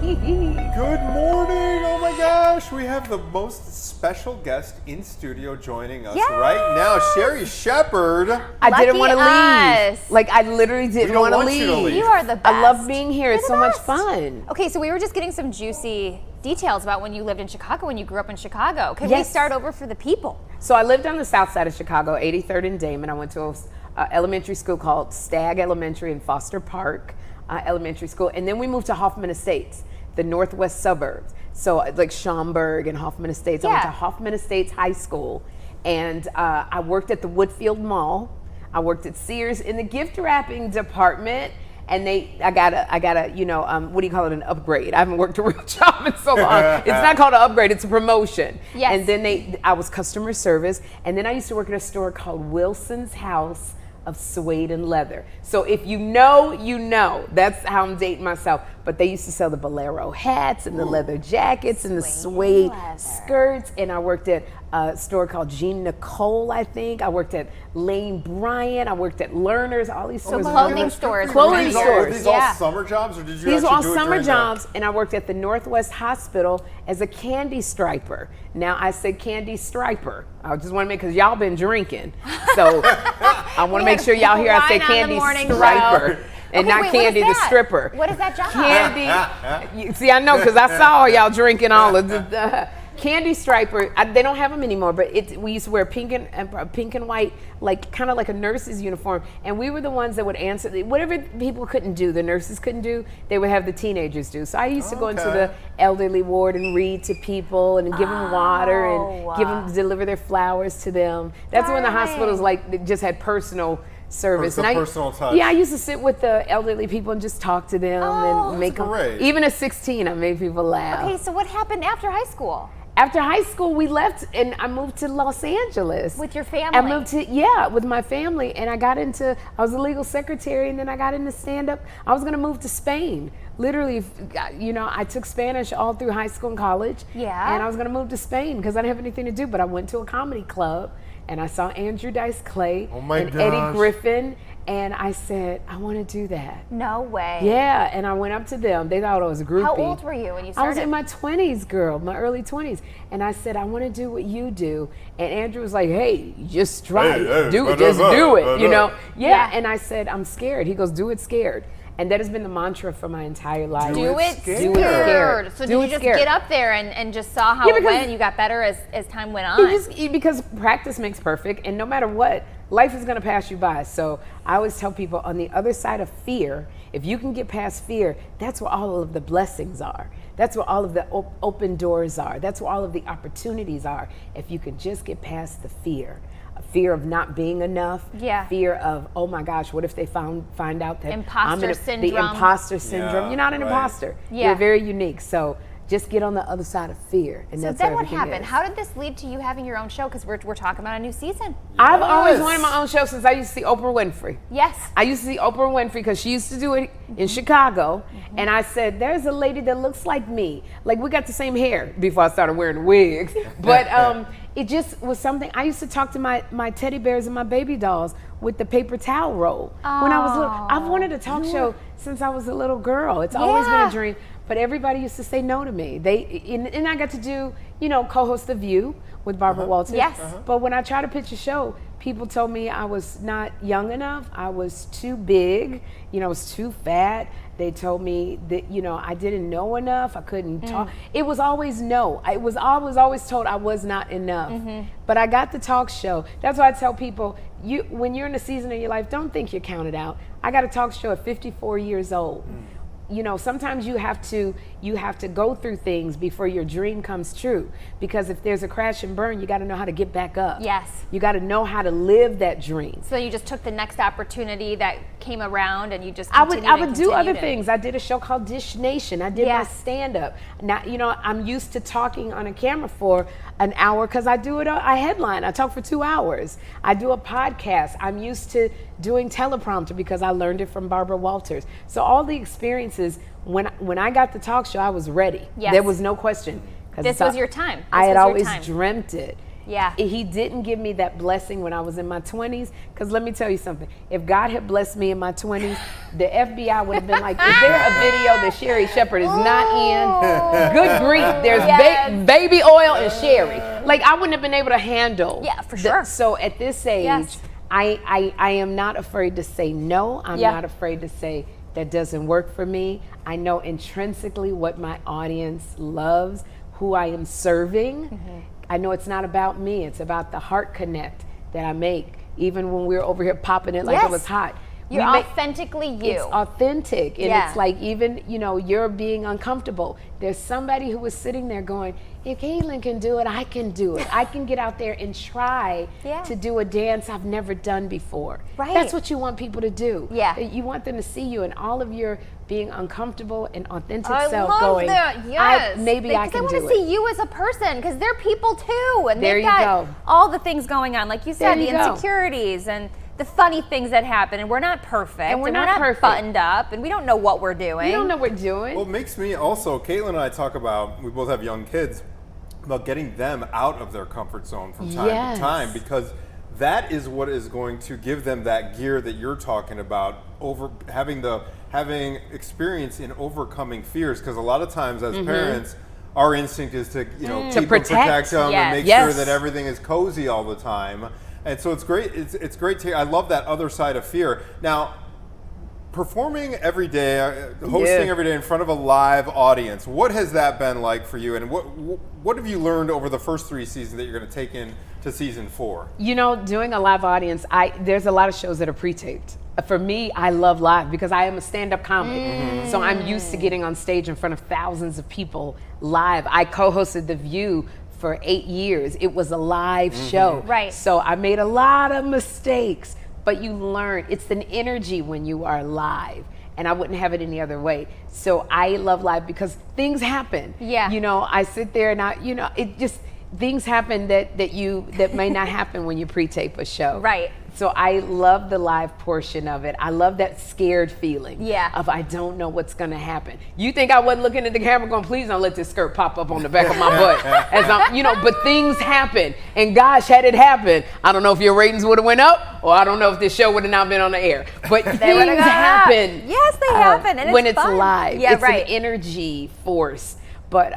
Good morning! Oh my gosh, we have the most special guest in studio joining us right now, Sherri Shepherd. I didn't want to Lucky us. leave. Like, I literally didn't want to leave. You are the best. I love being here. You're It's the so much best. fun. Okay, so we were just getting some juicy details about when you lived in Chicago, when you grew up in Chicago. Can we Yes. start over for the people? So I lived on the south side of Chicago, 83rd and Damon. I went to an elementary school called Stagg Elementary in Foster Park Elementary School. And then we moved to Hoffman Estates, the northwest suburbs. So like Schaumburg and Hoffman Estates. I went to Hoffman Estates High School, and I worked at the Woodfield Mall. I worked at Sears in the gift wrapping department. And I got a, you know, what do you call it, an upgrade. I haven't worked a real job in so long. It's not called an upgrade, it's a promotion. Yes. And then I was customer service. And then I used to work at a store called Wilson's House of Suede and Leather. So if you know, you know. That's how I'm dating myself. But they used to sell the bolero hats and the leather jackets and the suede skirts. And I worked at a store called Jean Nicole, I think. I worked at Lane Bryant. I worked at Learners, all these stores. Clothing stores. Clothing Were stores. these all summer jobs, or did you These were actually all do it summer during jobs, and I worked at the Northwest Hospital as a candy striper. Now I said candy striper. I just want to make, because y'all been drinking. So I want to make sure y'all hear I say candy striper. And Okay, not wait, Candy what is the that? stripper. What is that job? Candy. See, I know, because I saw y'all drinking all of the. Candy striper. They don't have them anymore, but we used to wear pink and white, like kind of like a nurse's uniform. And we were the ones that would answer whatever people couldn't do, the nurses couldn't do. They would have the teenagers do. So I used to go into the elderly ward and read to people and give them water and deliver their flowers to them. That's when the hospitals like just had personal service. And personal touch. Yeah, I used to sit with the elderly people and just talk to them and make them. Even at 16, I made people laugh. Okay, so what happened after high school? After high school, we left and I moved to Los Angeles. With your family? I moved to, with my family. And I was a legal secretary and then I got into stand-up. I was gonna move to Spain. Literally, I took Spanish all through high school and college. Yeah. And I was gonna move to Spain because I didn't have anything to do, but I went to a comedy club and I saw Andrew Dice Clay and Eddie Griffin. And I said, I want to do that. No way. Yeah, and I went up to them. They thought I was a groupie. How old were you when you started? I was in my 20s, girl, my early 20s. And I said, I want to do what you do. And Andrew was like, hey, just try it. Do it, Yeah, and I said, I'm scared. He goes, do it scared. And that has been the mantra for my entire life. Do it scared. So did you just get up there and just saw how it went and you got better as time went on? Because practice makes perfect, and no matter what, life is going to pass you by. So I always tell people, on the other side of fear, if you can get past fear, that's where all of the blessings are. That's where all of the open doors are. That's where all of the opportunities are. If you can just get past the fear. Fear of not being enough. Yeah. Fear of, oh my gosh, what if they find out that imposter syndrome. The imposter syndrome. You're not an imposter. Yeah. You're very unique. So just get on the other side of fear. And so then what happened? How did this lead to you having your own show? Because we're talking about a new season. I've always wanted my own show since I used to see Oprah Winfrey. Yes. I used to see Oprah Winfrey because she used to do it in Chicago. And I said, there's a lady that looks like me. Like, we got the same hair before I started wearing wigs. But it just was something. I used to talk to my teddy bears and my baby dolls with the paper towel roll. When I was little. I've wanted a talk show since I was a little girl. It's always been a dream. But everybody used to say no to me. And I got to do, co-host The View with Barbara Walters. Yes. But when I tried to pitch a show, people told me I was not young enough. I was too big. I was too fat. They told me that, I didn't know enough. I couldn't talk. It was always no. I was always told I was not enough. But I got the talk show. That's why I tell people, when you're in a season of your life, don't think you're counted out. I got a talk show at 54 years old. Sometimes you have to go through things before your dream comes true. Because if there's a crash and burn, you got to know how to get back up. Yes. You got to know how to live that dream. So you just took the next opportunity that came around, and you just continued I would do other things. I did a show called Dish Nation. I did my stand-up. Now, I'm used to talking on a camera for an hour because I do it. I headline. I talk for 2 hours. I do a podcast. I'm used to doing teleprompter because I learned it from Barbara Walters. So all the experiences, when I got the talk show, I was ready. Yes. There was no question. This was your time. I had always dreamt it. Yeah. He didn't give me that blessing when I was in my 20s, because let me tell you something. If God had blessed me in my 20s, the FBI would have been like, is there a video that Sherri Shepherd is not in? Good grief. There's baby oil and Sherri. Like, I wouldn't have been able to handle. Yeah, for sure. So at this age, I am not afraid to say no. I'm not afraid to say that doesn't work for me. I know intrinsically what my audience loves, who I am serving. I know it's not about me. It's about the heart connect that I make. Even when we're over here popping it like it was hot. You're authentically you. It's authentic. And it's like, even, you're being uncomfortable. There's somebody who was sitting there going, if Caitlin can do it, I can do it. I can get out there and try to do a dance I've never done before. Right. That's what you want people to do. Yeah. You want them to see you in all of your being uncomfortable and authentic I self love going, that. Yes. maybe I can do it. Because they want to see you as a person, because they're people too. And there they've got all the things going on. Like you said, the insecurities and the funny things that happen, and we're not perfect, and we're not perfect. Buttoned up, and we don't know what we're doing. We don't know what we're doing. Well, it makes me also, Caitlin and I talk about, we both have young kids, about getting them out of their comfort zone from time to time, because that is what is going to give them that gear that you're talking about, having experience in overcoming fears. Because a lot of times as parents, our instinct is to to protect them and make sure that everything is cozy all the time. And so it's great. It's great to hear. I love that other side of fear. Now, performing every day, hosting every day in front of a live audience, what has that been like for you? And what have you learned over the first 3 seasons that you're going to take into season 4? You know, doing a live audience, there's a lot of shows that are pre-taped. For me, I love live because I am a stand-up comic. So I'm used to getting on stage in front of thousands of people live. I co-hosted The View for 8 years. It was a live show. Right. So I made a lot of mistakes, but you learn. It's an energy when you are live, and I wouldn't have it any other way. So I love live because things happen. Yeah. You know, I sit there and things happen that may not happen when you pre-tape a show. Right. So I love the live portion of it. I love that scared feeling of I don't know what's gonna happen. You think I wasn't looking at the camera going, please don't let this skirt pop up on the back of my butt. As I'm, but things happen. And gosh, had it happened, I don't know if your ratings would have went up, or I don't know if this show would have not been on the air. But things happen. Yes, they happen. And when it's it's fun. live. Yeah, it's an energy force. But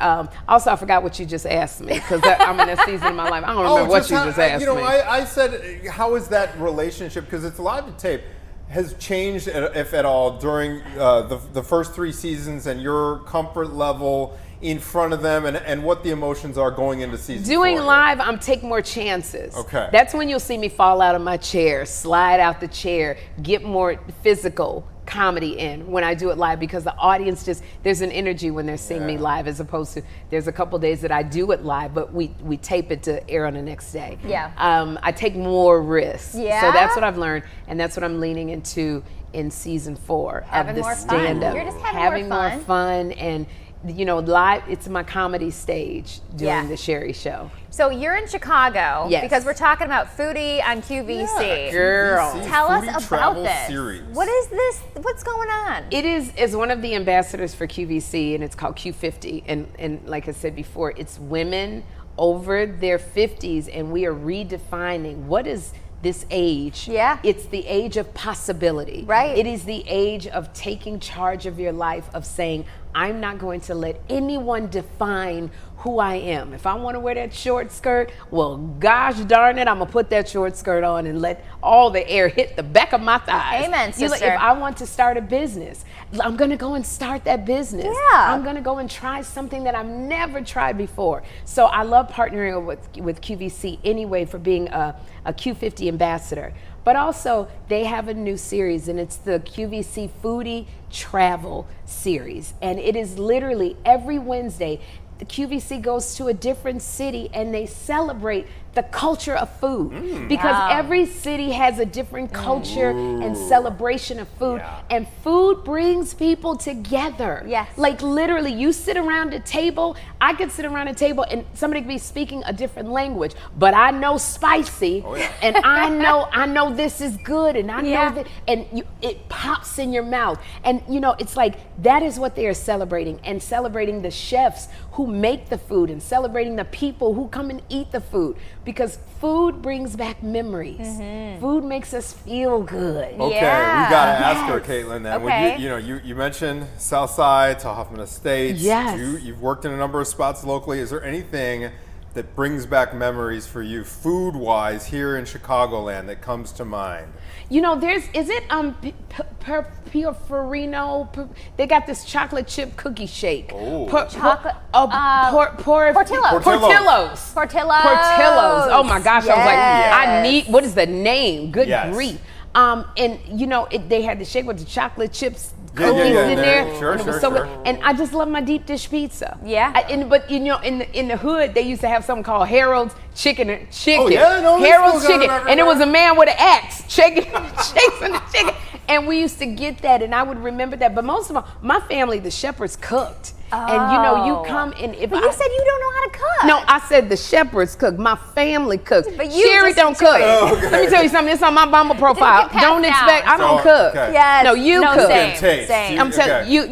also, I forgot what you just asked me because I'm in that season of my life. I don't remember what you just asked me. I said, how is that relationship, because it's live to tape, has changed, if at all, during the first 3 seasons, and your comfort level in front of them, and what the emotions are going into season 4? Doing live, I'm taking more chances. Okay. That's when you'll see me fall out of my chair, slide out the chair, get more physical comedy in when I do it live, because the audience there's an energy when they're seeing me live, as opposed to there's a couple days that I do it live, but we tape it to air on the next day. Yeah. I take more risks. Yeah. So that's what I've learned, and that's what I'm leaning into in season 4 having of the more stand-up. fun. You're just having more fun and live. It's my comedy stage doing the Sherri Show. So you're in Chicago because we're talking about Foodie on QVC. Yeah, girl. Tell us about this. Series. What is this? What's going on? It is one of the ambassadors for QVC, and it's called Q50. And like I said before, it's women over their 50s, and we are redefining what is this age. Yeah. It's the age of possibility. Right. It is the age of taking charge of your life, of saying, I'm not going to let anyone define who I am. If I want to wear that short skirt, well, gosh darn it, I'm gonna put that short skirt on and let all the air hit the back of my thighs. Amen, sister. If I want to start a business, I'm gonna go and start that business. Yeah. I'm gonna go and try something that I've never tried before. So I love partnering with QVC anyway for being a Q50 ambassador. But also, they have a new series, and it's the QVC Foodie Travel Series. And it is literally every Wednesday, the QVC goes to a different city and they celebrate the culture of food. Because every city has a different culture and celebration of food. And food brings people together. Yes. Like literally, you sit around a table, I could sit around a table and somebody could be speaking a different language, but I know spicy, and I know this is good, and I know that, and it pops in your mouth. And it's like, that is what they are celebrating, and celebrating the chefs who make the food, and celebrating the people who come and eat the food. Because food brings back memories. Food makes us feel good. Okay, we gotta ask her, Caitlin. Then, when you mentioned South Side to Hoffman Estates. Yes. You've worked in a number of spots locally. Is there anything that brings back memories for you, food-wise, here in Chicagoland that comes to mind? Piorfarino? They got this chocolate chip cookie shake. Portillo's. Oh my gosh! I was like, I need. What is the name? Good grief! They had the shake with the chocolate chips. Cookies in there. Sure. And I just love my deep dish pizza. But in the hood, they used to have something called Harold's Chicken. Harold's Chicken. And it was a man with an axe shaking the chicken. And we used to get that, and I would remember that. But most of all, my family, the Shepherds, cooked. And you come and But you said you don't know how to cook. No, I said the Shepherds cook. My family cooks. But you Sherri don't cook. Let me tell you something. It's on my Bumble profile. Don't expect. I don't cook. Yes. No, you cook. Same. I'm telling you.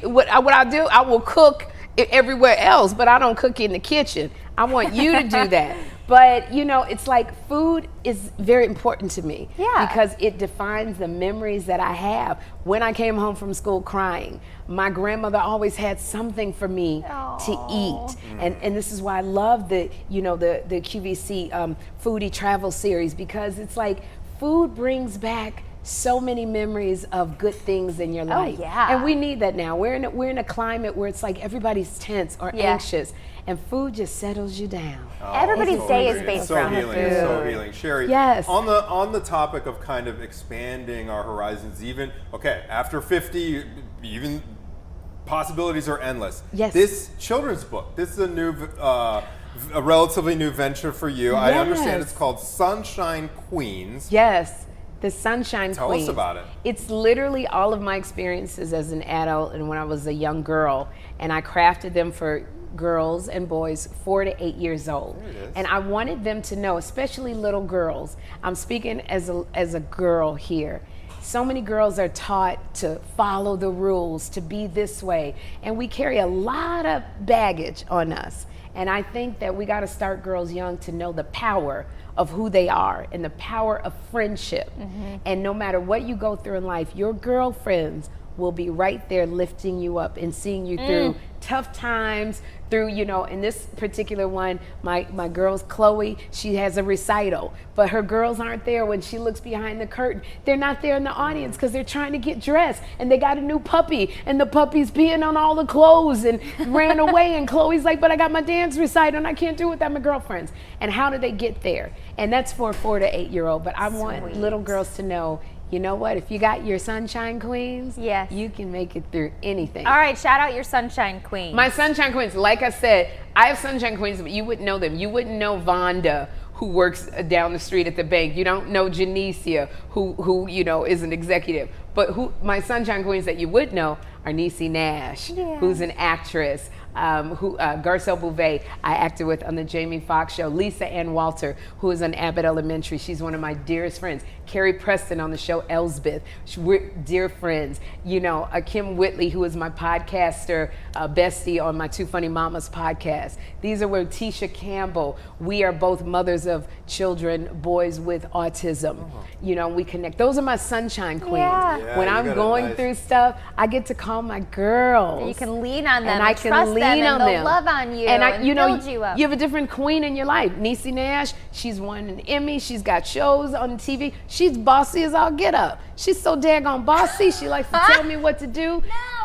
What I do, I will cook everywhere else, but I don't cook in the kitchen. I want you to do that. But it's like food is very important to me because it defines the memories that I have. When I came home from school crying, my grandmother always had something for me to eat, and this is why I love the QVC Foodie Travel Series, because it's like food brings back so many memories of good things in your life. Oh, yeah. And we need that now. We're in a climate where it's like everybody's tense or anxious, and food just settles you down. Everybody's day is based around food. It's so healing. Sherri, yes. on the topic of kind of expanding our horizons, even, after 50, even possibilities are endless. Yes. This children's book, this is a relatively new venture for you. Yes. I understand it's called Sunshine Queens. Yes, the Sunshine Queens. Tell us about it. It's literally all of my experiences as an adult and when I was a young girl, and I crafted them for girls and boys 4 to 8 years old. And I wanted them to know, especially little girls. I'm speaking as a girl here. So many girls are taught to follow the rules, to be this way, and we carry a lot of baggage on us. And I think that we got to start girls young to know the power of who they are and the power of friendship. And no matter what you go through in life, your girlfriends will be right there lifting you up and seeing you through tough times, through, in this particular one, my girl's Chloe, she has a recital, but her girls aren't there when she looks behind the curtain. They're not there in the audience because they're trying to get dressed, and they got a new puppy, and the puppy's peeing on all the clothes and ran away, and Chloe's like, but I got my dance recital and I can't do it without my girlfriends. And how do they get there? And that's for a 4 to 8 year old, but I want little girls to know, you know what? If you got your Sunshine Queens, you can make it through anything. All right, shout out your Sunshine Queens. My Sunshine Queens, like I said, I have Sunshine Queens, but you wouldn't know them. You wouldn't know Vonda, who works down the street at the bank. You don't know Janicia, who is an executive. But my Sunshine Queens that you would know are Niecy Nash, who's an actress. Garcelle Bouvet, I acted with on the Jamie Foxx show. Lisa Ann Walter, who is on Abbott Elementary. She's one of my dearest friends. Carrie Preston on the show Elsbeth. We're dear friends. Kim Whitley, who is my podcaster, bestie on my Two Funny Mamas podcast. These are where Tisha Campbell. We are both mothers of children, boys with autism. We connect. Those are my Sunshine Queens. Yeah, when I'm going through stuff, I get to call my girls. And you can lean on them and I can trust lean them, on and they'll them. love on you and build you up. You have a different queen in your life. Niecy Nash, she's won an Emmy. She's got shows on TV. She's bossy as all get up. She's so daggone bossy. She likes to tell me what to do.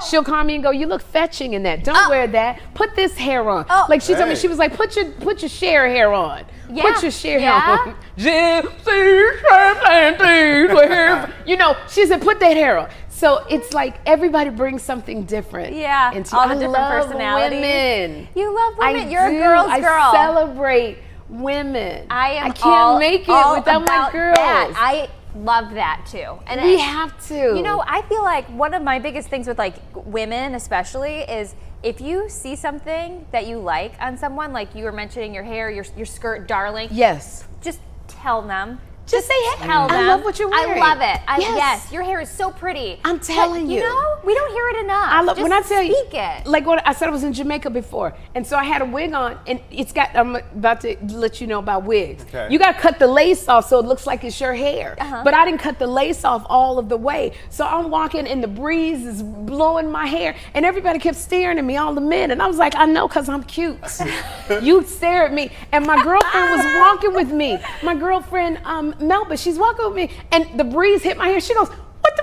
She'll call me and go, you look fetching in that. Don't wear that. Put this hair on. Like she told me, she was like, put your Cher hair on. Put your Cher hair on. She said, put that hair on. So it's like everybody brings something different. Yeah, all the different personalities. Women. You love women. You're a girl's girl. I celebrate women. I can't make it without my girls. That. I love that too. And we have to. I feel like one of my biggest things with women especially is if you see something that you like on someone, like you were mentioning your hair, your skirt, darling. Yes. Just tell them. Just say, hey, tell them. I love what you're wearing. I love it. Yes, your hair is so pretty. I'm telling you. We don't hear it enough. When I tell you, speak it. Like what I said, I was in Jamaica before, and so I had a wig on, and I'm about to let you know about wigs. Okay. You got to cut the lace off so it looks like it's your hair. But I didn't cut the lace off all of the way. So I'm walking, and the breeze is blowing my hair, and everybody kept staring at me, all the men, and I was like, I know, because I'm cute. You stare at me. And my girlfriend was walking with me. My girlfriend, Melba, she's walking with me, and the breeze hit my hair. She goes, what the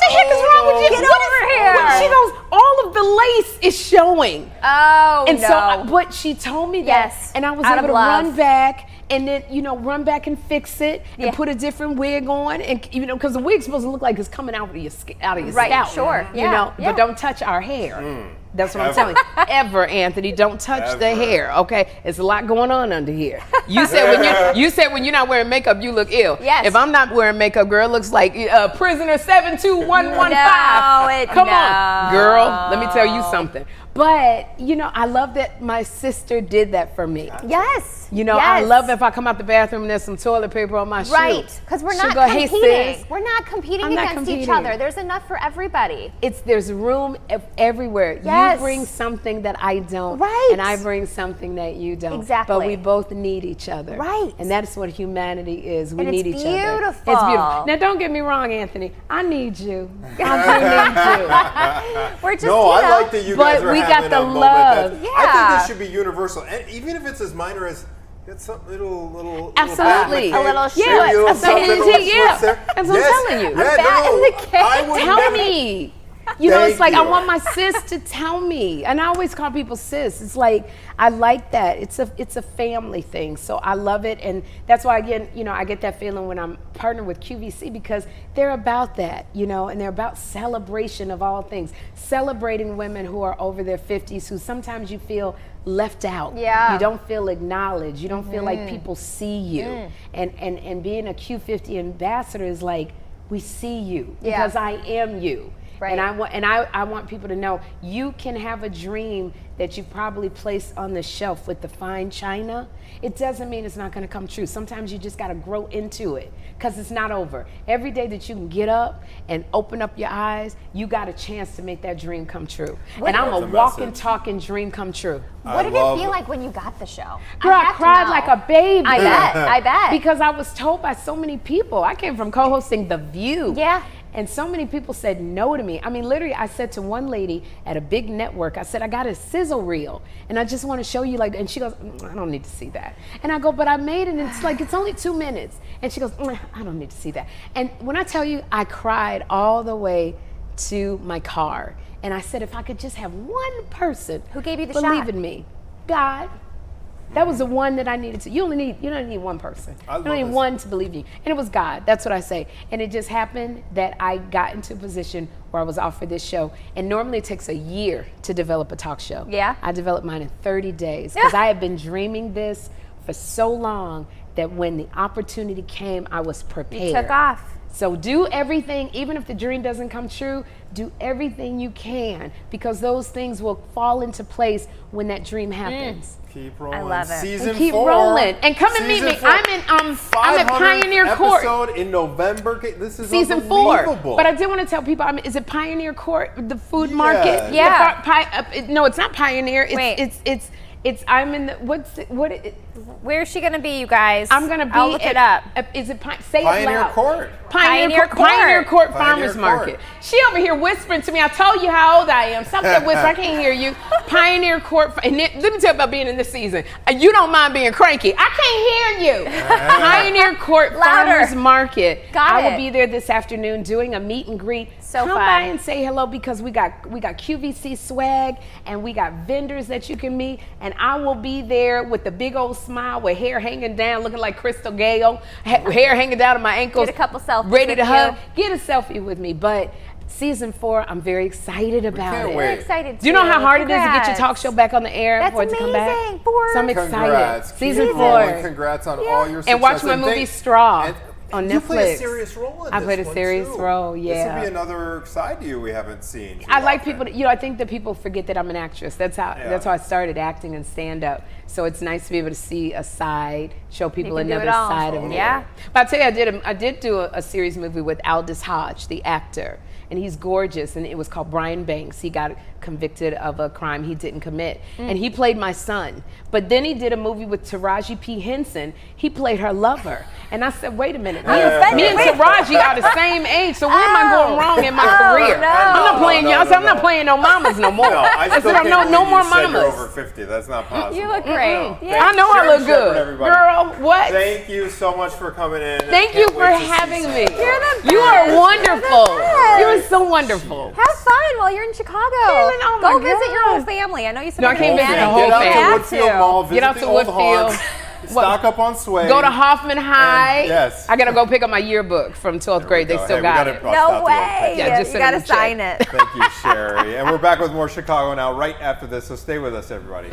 heck is wrong with you? Get over here. She goes, all of the lace is showing. Oh, and so, but she told me that, and I was able to run back, and then run back and fix it, and put a different wig on, and because the wig's supposed to look like it's coming out of your scalp. Right, sure. But don't touch our hair. That's what I'm telling you. Ever, Anthony, don't touch the hair. Okay, there's a lot going on under here. You said when you're not wearing makeup, you look ill. Yes. If I'm not wearing makeup, girl, it looks like prisoner 72115. Come on, girl. Let me tell you something. But I love that my sister did that for me. Yes. I love if I come out the bathroom and there's some toilet paper on my shoe. Right, because we're not competing. Hey, sis, we're not competing against each other. There's enough for everybody. There's room everywhere. Yes. You bring something that I don't, and I bring something that you don't. Exactly. But we both need each other. Right. And that's what humanity is. We and need each other. Beautiful. It's beautiful. Now, don't get me wrong, Anthony. I need you. I do need you. We're just, I like that you guys are we having got the a moment love. I think this should be universal, and even if it's as minor as Get some little Absolutely. A little yeah, shoe. that's what I'm telling you. Yeah, bat in the cake. I would Tell never- me. You know, it's like Thank I you. want my sis to tell me, and I always call people sis. It's like I like that. It's a family thing, so I love it, and that's why again, you know, I get that feeling when I'm partnered with QVC because they're about that, you know, and they're about celebration of all things, celebrating women who are over their 50s, who sometimes you feel left out. Yeah. You don't feel acknowledged. You don't feel like people see you, and being a Q50 ambassador is like we see you because I am you. Right. And I want people to know you can have a dream that you probably placed on the shelf with the fine china. It doesn't mean it's not going to come true. Sometimes you just got to grow into it because it's not over. Every day that you can get up and open up your eyes, you got a chance to make that dream come true. And I'm a That's a walking, message. talking dream come true. What did it feel like when you got the show? Girl, I have to cried know. like a baby. I bet. Because I was told by so many people. I came from co-hosting The View. Yeah. And so many people said no to me. I mean, literally, I said to one lady at a big network, I said, I got a sizzle reel, and I just want to show you, like, and she goes, I don't need to see that. And I go, but I made it, and it's like, it's only 2 minutes. And she goes, I don't need to see that. And when I tell you, I cried all the way to my car. And I said, if I could just have one person Who gave you the believe shot? in me, God. That was the one that I needed to. You don't need one person. I You don't love need this. one to believe you. And it was God. That's what I say. And it just happened that I got into a position where I was offered this show. And normally it takes a year to develop a talk show. Yeah. I developed mine in 30 days because I had been dreaming this for so long that when the opportunity came, I was prepared. You took off. So do everything, even if the dream doesn't come true, do everything you can because those things will fall into place when that dream happens. Keep rolling. I love it. Season And keep 4. rolling. And come and meet me. Season 4. I'm at 500th Pioneer Court. episode in November. This is Season 4. unbelievable. But I did want to tell people, is it Pioneer Court, the food market? Yeah. No, it's not Pioneer. Wait. I'm in the, Where's she gonna be, you guys? I'm going to be I'll look it up. Is it, say it Pioneer loud. Court. Pioneer Court. Pioneer Court Pioneer Farmers Court. Market. She over here whispering to me. I told you how old I am. Stop that whisper. I can't hear you. Pioneer Court. And let me tell you about being in this season. You don't mind being cranky. I can't hear you. Pioneer Court Farmers Market. I will be there this afternoon doing a meet and greet. So Come fun. by and say hello because we got QVC swag and we got vendors that you can meet. And I will be there with the big old smile with hair hanging down, looking like Crystal Gale, hair hanging down to my ankles. Get a couple selfies Ready to with hug. you. Get a selfie with me. But season 4, I'm very excited about can't it. wait. We're excited Do you know too. how hard it is to get your Congrats. talk show back on the air That's for it to come back? amazing. 4. So I'm Congrats. excited. Keep Season it rolling. 4. Congrats on all your success. And watch my movie Straw and on you play a Netflix. serious role in I this played a one, serious too. role, This yeah. will be another side to you we haven't seen. I like people to, I think that people forget that I'm an actress. That's how I started acting and stand up. So it's nice to be able to see a side, show people can do another it all. side of me. Yeah. But I'll tell you, I did do a series movie with Aldous Hodge, the actor. And he's gorgeous, and it was called Brian Banks. He got convicted of a crime he didn't commit. And he played my son. But then he did a movie with Taraji P. Henson. He played her lover. And I said, wait a minute. Me and Taraji are the same age, so where am I going wrong in my career? no. I'm not playing y'all. I'm not playing no mamas no more. No, I still can't no believe more you said you're mamas. over 50. That's not possible. You look great. No. Yeah. I know I Sherri look Shepherd, good. everybody. Girl, what? Thank you so much for coming in. Thank you for having me. You're the You are best. wonderful. You're the best. You are so wonderful. Have fun while you're in Chicago. oh my Go visit your whole God. family. I know you said No, I you're can't gonna visit be the whole mad. Get family. out to You Woodfield have Mall, to. visit Get out the to old Woodfield. haunts, stock up on swag. Go to Hoffman High. yes. I gotta go pick up my yearbook from 12th grade. They still got it. No way. Yeah, just you send gotta them a check. sign it. Thank you, Sherri. And we're back with more Chicago Now right after this, so stay with us, everybody.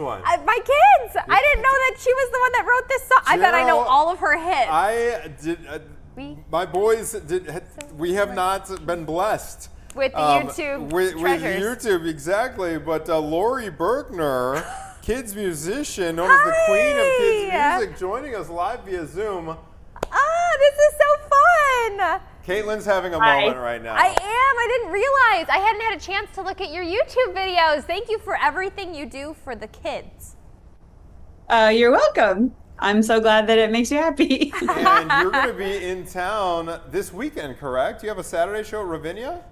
one? My kids. I didn't know that she was the one that wrote this song. I bet I know all of her hits. I did. My boys did. We have not been blessed with the YouTube treasures. With YouTube, exactly. But Lori Berkner, kids musician, known as the queen of kids music, joining us live via Zoom. This is so fun. Caitlin's having a moment right now. I am. I didn't realize. I hadn't had a chance to look at your YouTube videos. Thank you for everything you do for the kids. You're welcome. I'm so glad that it makes you happy. And you're going to be in town this weekend, correct? You have a Saturday show at Ravinia?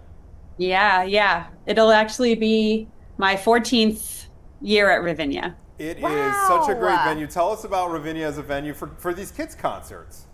Yeah. It'll actually be my 14th year at Ravinia. It is such a great venue. Tell us about Ravinia as a venue for these kids' concerts.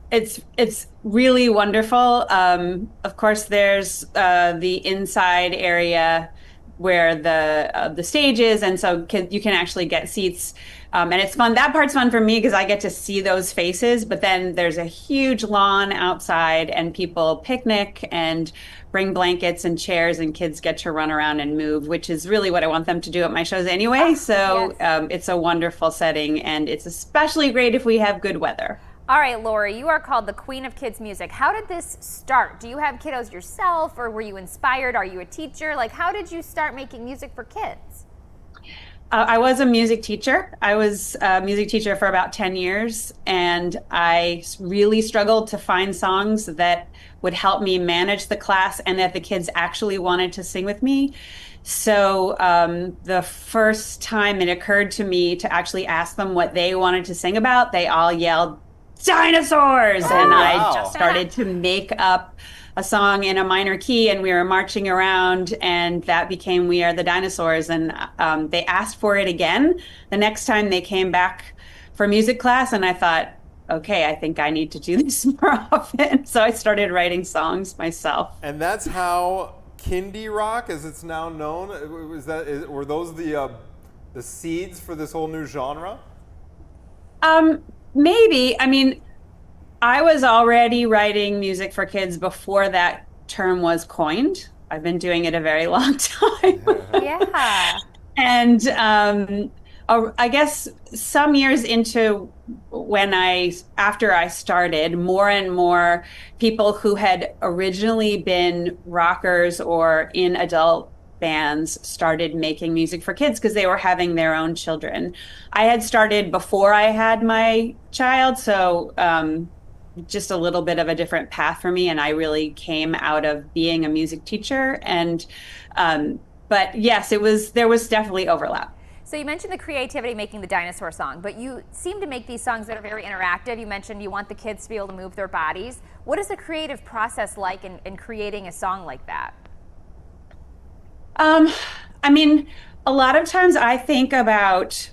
It's really wonderful. Of course, there's the inside area where the stage is, and so you can actually get seats. And it's fun. That part's fun for me because I get to see those faces, but then there's a huge lawn outside and people picnic and bring blankets and chairs and kids get to run around and move, which is really what I want them to do at my shows anyway. So it's a wonderful setting, and it's especially great if we have good weather. All right, Lori, you are called the queen of kids music. How did this start? Do you have kiddos yourself, or were you inspired? Are you a teacher? Like, how did you start making music for kids? I was a music teacher. I was a music teacher for about 10 years, and I really struggled to find songs that would help me manage the class and that the kids actually wanted to sing with me. So the first time it occurred to me to actually ask them what they wanted to sing about, they all yelled, "Dinosaurs!" And I just started to make up a song in a minor key, and we were marching around, and that became We Are the Dinosaurs. And they asked for it again the next time they came back for music class, and I thought, okay, I think I need to do this more often. So I started writing songs myself. And that's how Kindie rock, as it's now known, were those the seeds for this whole new genre? Maybe. I mean, I was already writing music for kids before that term was coined. I've been doing it a very long time. Yeah. And I guess some years into after I started, more and more people who had originally been rockers or in adult bands started making music for kids because they were having their own children. I had started before I had my child, so just a little bit of a different path for me, and I really came out of being a music teacher. And but yes, there was definitely overlap. So you mentioned the creativity making the dinosaur song, but you seem to make these songs that are very interactive. You mentioned you want the kids to be able to move their bodies. What is the creative process like in creating a song like that? I mean, a lot of times I think about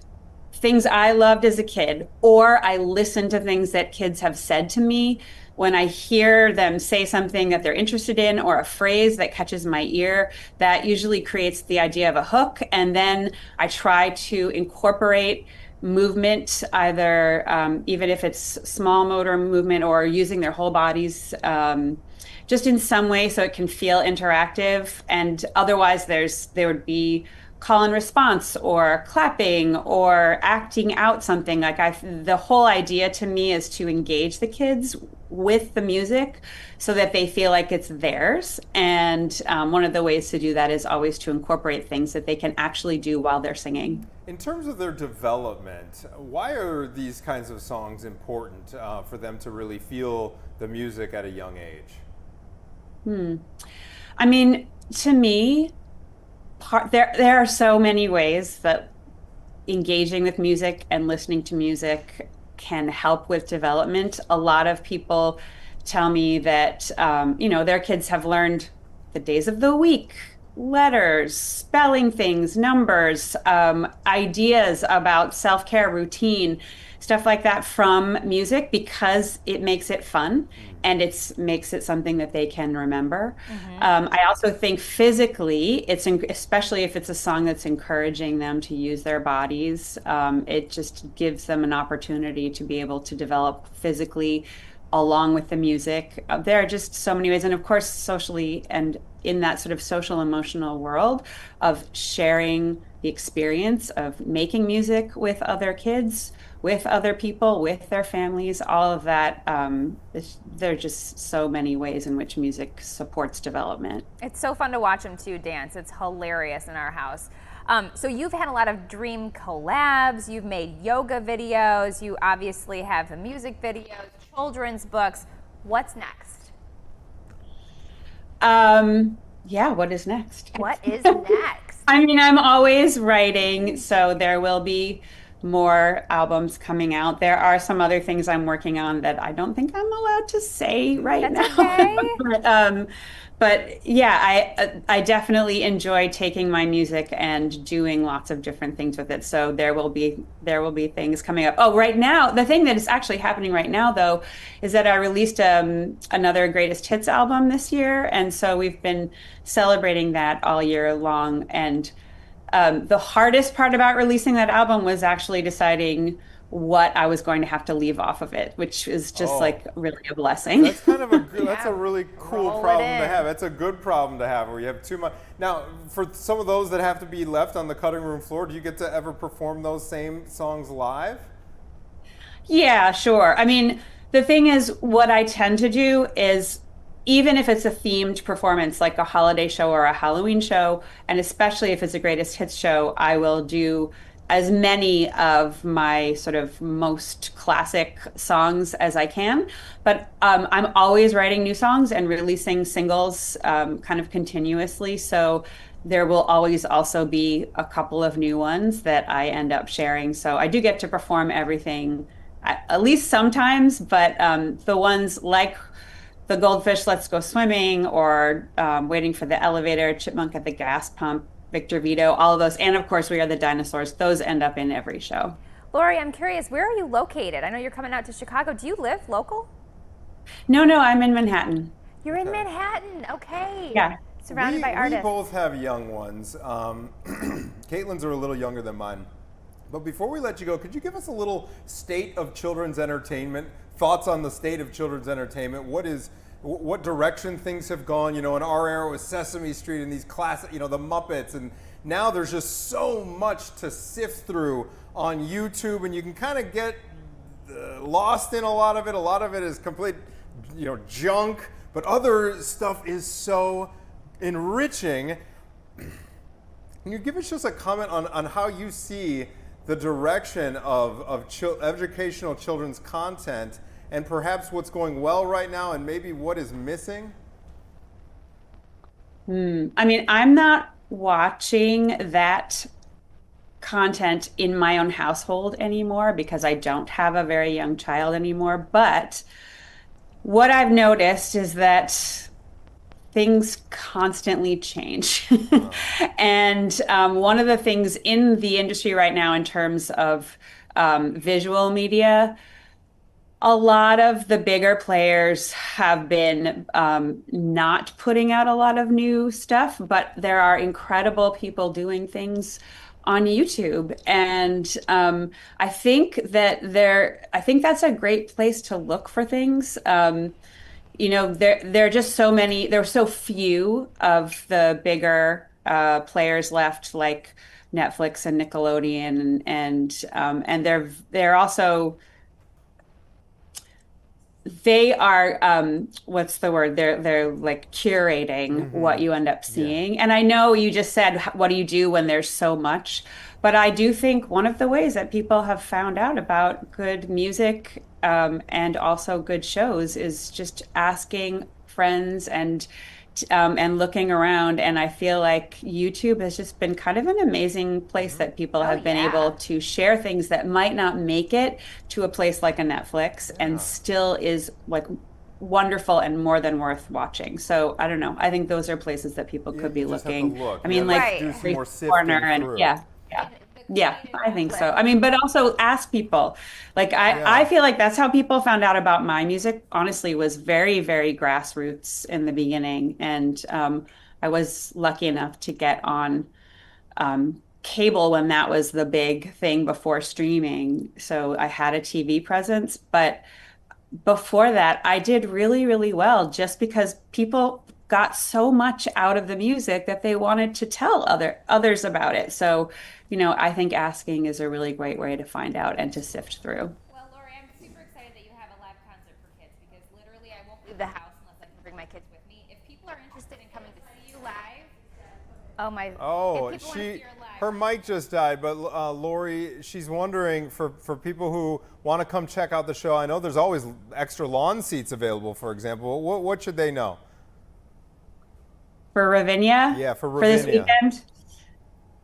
things I loved as a kid, or I listen to things that kids have said to me. When I hear them say something that they're interested in, or a phrase that catches my ear, that usually creates the idea of a hook. And then I try to incorporate movement, either even if it's small motor movement or using their whole bodies, just in some way so it can feel interactive. And otherwise there would be call and response or clapping or acting out something. The whole idea to me is to engage the kids with the music so that they feel like it's theirs. And one of the ways to do that is always to incorporate things that they can actually do while they're singing. In terms of their development, why are these kinds of songs important for them to really feel the music at a young age? I mean, to me, there are so many ways that engaging with music and listening to music can help with development. A lot of people tell me that, their kids have learned the days of the week, letters, spelling things, numbers, ideas about self-care routine, stuff like that from music because it makes it fun and makes it something that they can remember. I also think physically, especially if it's a song that's encouraging them to use their bodies, it just gives them an opportunity to be able to develop physically along with the music. There are just so many ways. And of course, socially and in that sort of social emotional world of sharing the experience of making music with other kids, with other people, with their families, all of that. There are just so many ways in which music supports development. It's so fun to watch them too dance. It's hilarious in our house. So you've had a lot of dream collabs. You've made yoga videos. You obviously have the music videos, children's books. What's next? Yeah, what is next? What is next? I mean, I'm always writing, so there will be more albums coming out. There are some other things I'm working on that I don't think I'm allowed to say right That's now. okay. But yeah, I definitely enjoy taking my music and doing lots of different things with it. So there will be things coming up. Oh, right now, the thing that is actually happening right now though is that I released another greatest hits album this year, and so we've been celebrating that all year long. And the hardest part about releasing that album was actually deciding what I was going to have to leave off of it, which is just like really a blessing. That's kind of a good, that's a really cool Roll it problem to in. have. That's a good problem to have where you have too much. Now, for some of those that have to be left on the cutting room floor, do you get to ever perform those same songs live? Yeah, sure. I mean, the thing is, what I tend to do is, even if it's a themed performance, like a holiday show or a Halloween show, and especially if it's a greatest hits show, I will do as many of my sort of most classic songs as I can. But I'm always writing new songs and releasing singles kind of continuously. So there will always also be a couple of new ones that I end up sharing. So I do get to perform everything at least sometimes, but the ones like the Goldfish, Let's Go Swimming, or Waiting for the Elevator, Chipmunk at the Gas Pump, Victor Vito, all of those, and of course We Are the Dinosaurs, those end up in every show. Lori, I'm curious, where are you located? I know you're coming out to Chicago. Do you live local? No, I'm in Manhattan. You're in Manhattan. Okay. Yeah. Surrounded by We artists. both have young ones. Caitlin's are a little younger than mine. But before we let you go, could you give us a little state of children's entertainment? Thoughts on the state of children's entertainment? What direction things have gone? You know, in our era with Sesame Street and these classic, you know, the Muppets, and now there's just so much to sift through on YouTube, and you can kind of get lost in a lot of it. A lot of it is complete, you know, junk, but other stuff is so enriching. Can you give us just a comment on how you see the direction of educational children's content, and perhaps what's going well right now and maybe what is missing? I mean, I'm not watching that content in my own household anymore because I don't have a very young child anymore. But what I've noticed is that things constantly change. And one of the things in the industry right now, in terms of visual media, a lot of the bigger players have been not putting out a lot of new stuff, but there are incredible people doing things on YouTube. And I think that's a great place to look for things. You know, there are just so many, there are so few of the bigger players left, like Netflix and Nickelodeon, and they're also, they are what's the word, they're like curating what you end up seeing. And I know you just said, what do you do when there's so much? But I do think one of the ways that people have found out about good music and also good shows is just asking friends and looking around. And I feel like YouTube has just been kind of an amazing place that people have been able to share things that might not make it to a place like a Netflix and still is like wonderful and more than worth watching. So I don't know. I think those are places that people could be looking. I mean, like do some more sifting Berkner and through. Yeah, I think so. I mean, but also ask people. Like I feel like that's how people found out about my music, honestly, was very, very grassroots in the beginning. And I was lucky enough to get on cable when that was the big thing before streaming. So I had a TV presence, but before that, I did really, really well just because people got so much out of the music that they wanted to tell others about it. So, I think asking is a really great way to find out and to sift through. Well, Lori, I'm super excited that you have a live concert for kids because literally I won't leave the house unless I can bring my kids with me. If people are interested in coming to see you live, oh my! Oh, if people want to see her live, her mic just died, but Lori, she's wondering for people who want to come check out the show. I know there's always extra lawn seats available, for example. What should they know? For Ravinia? Yeah, for this Ravinia. weekend?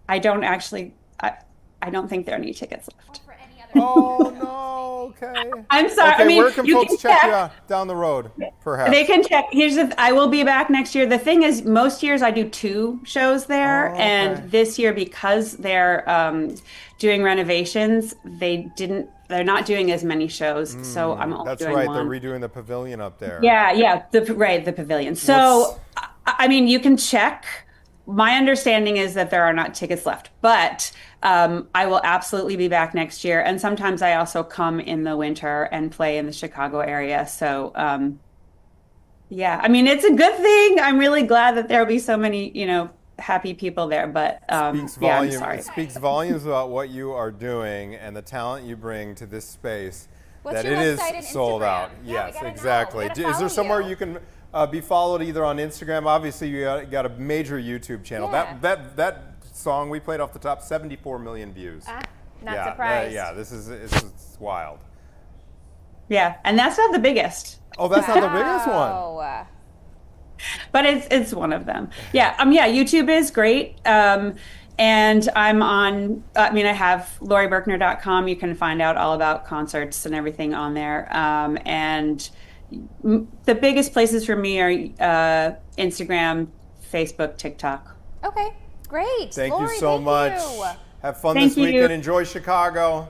I don't actually, I don't think there are any tickets or left. for any other. Oh no. Okay. I'm sorry. Okay, I mean, where can you folks can check check. you out down the road? Perhaps They can check. I will be back next year. The thing is, most years I do 2 shows there, Oh, okay. and this year because they're doing renovations, they're not doing as many shows. So I'm only That's doing right. one. They're redoing the pavilion up there. Yeah, the pavilion. So I mean, you can check. My understanding is that there are not tickets left, but I will absolutely be back next year. And sometimes I also come in the winter and play in the Chicago area. So yeah, I mean, it's a good thing. I'm really glad that there will be so many, happy people there. But Speaks yeah, I'm volume. sorry. It speaks volumes about what you are doing and the talent you bring to this space. What's that your it is website and sold Instagram? out. Yeah, we Yes, gotta know. exactly. We gotta Is there follow somewhere you. you can be followed either on Instagram? Obviously, you got a major YouTube channel. Yeah. That song we played off the top, 74 million views. Not surprised. Yeah, it's wild. Yeah, and that's not the biggest. Oh, that's not the biggest one. Oh. But it's one of them. Yeah, YouTube is great. And I'm on, I have LoriBerkner.com. You can find out all about concerts and everything on there. And the biggest places for me are Instagram, Facebook, TikTok. Okay, great. Thank Lori, you so thank much. you. Have fun Thank this weekend. you. Enjoy Chicago.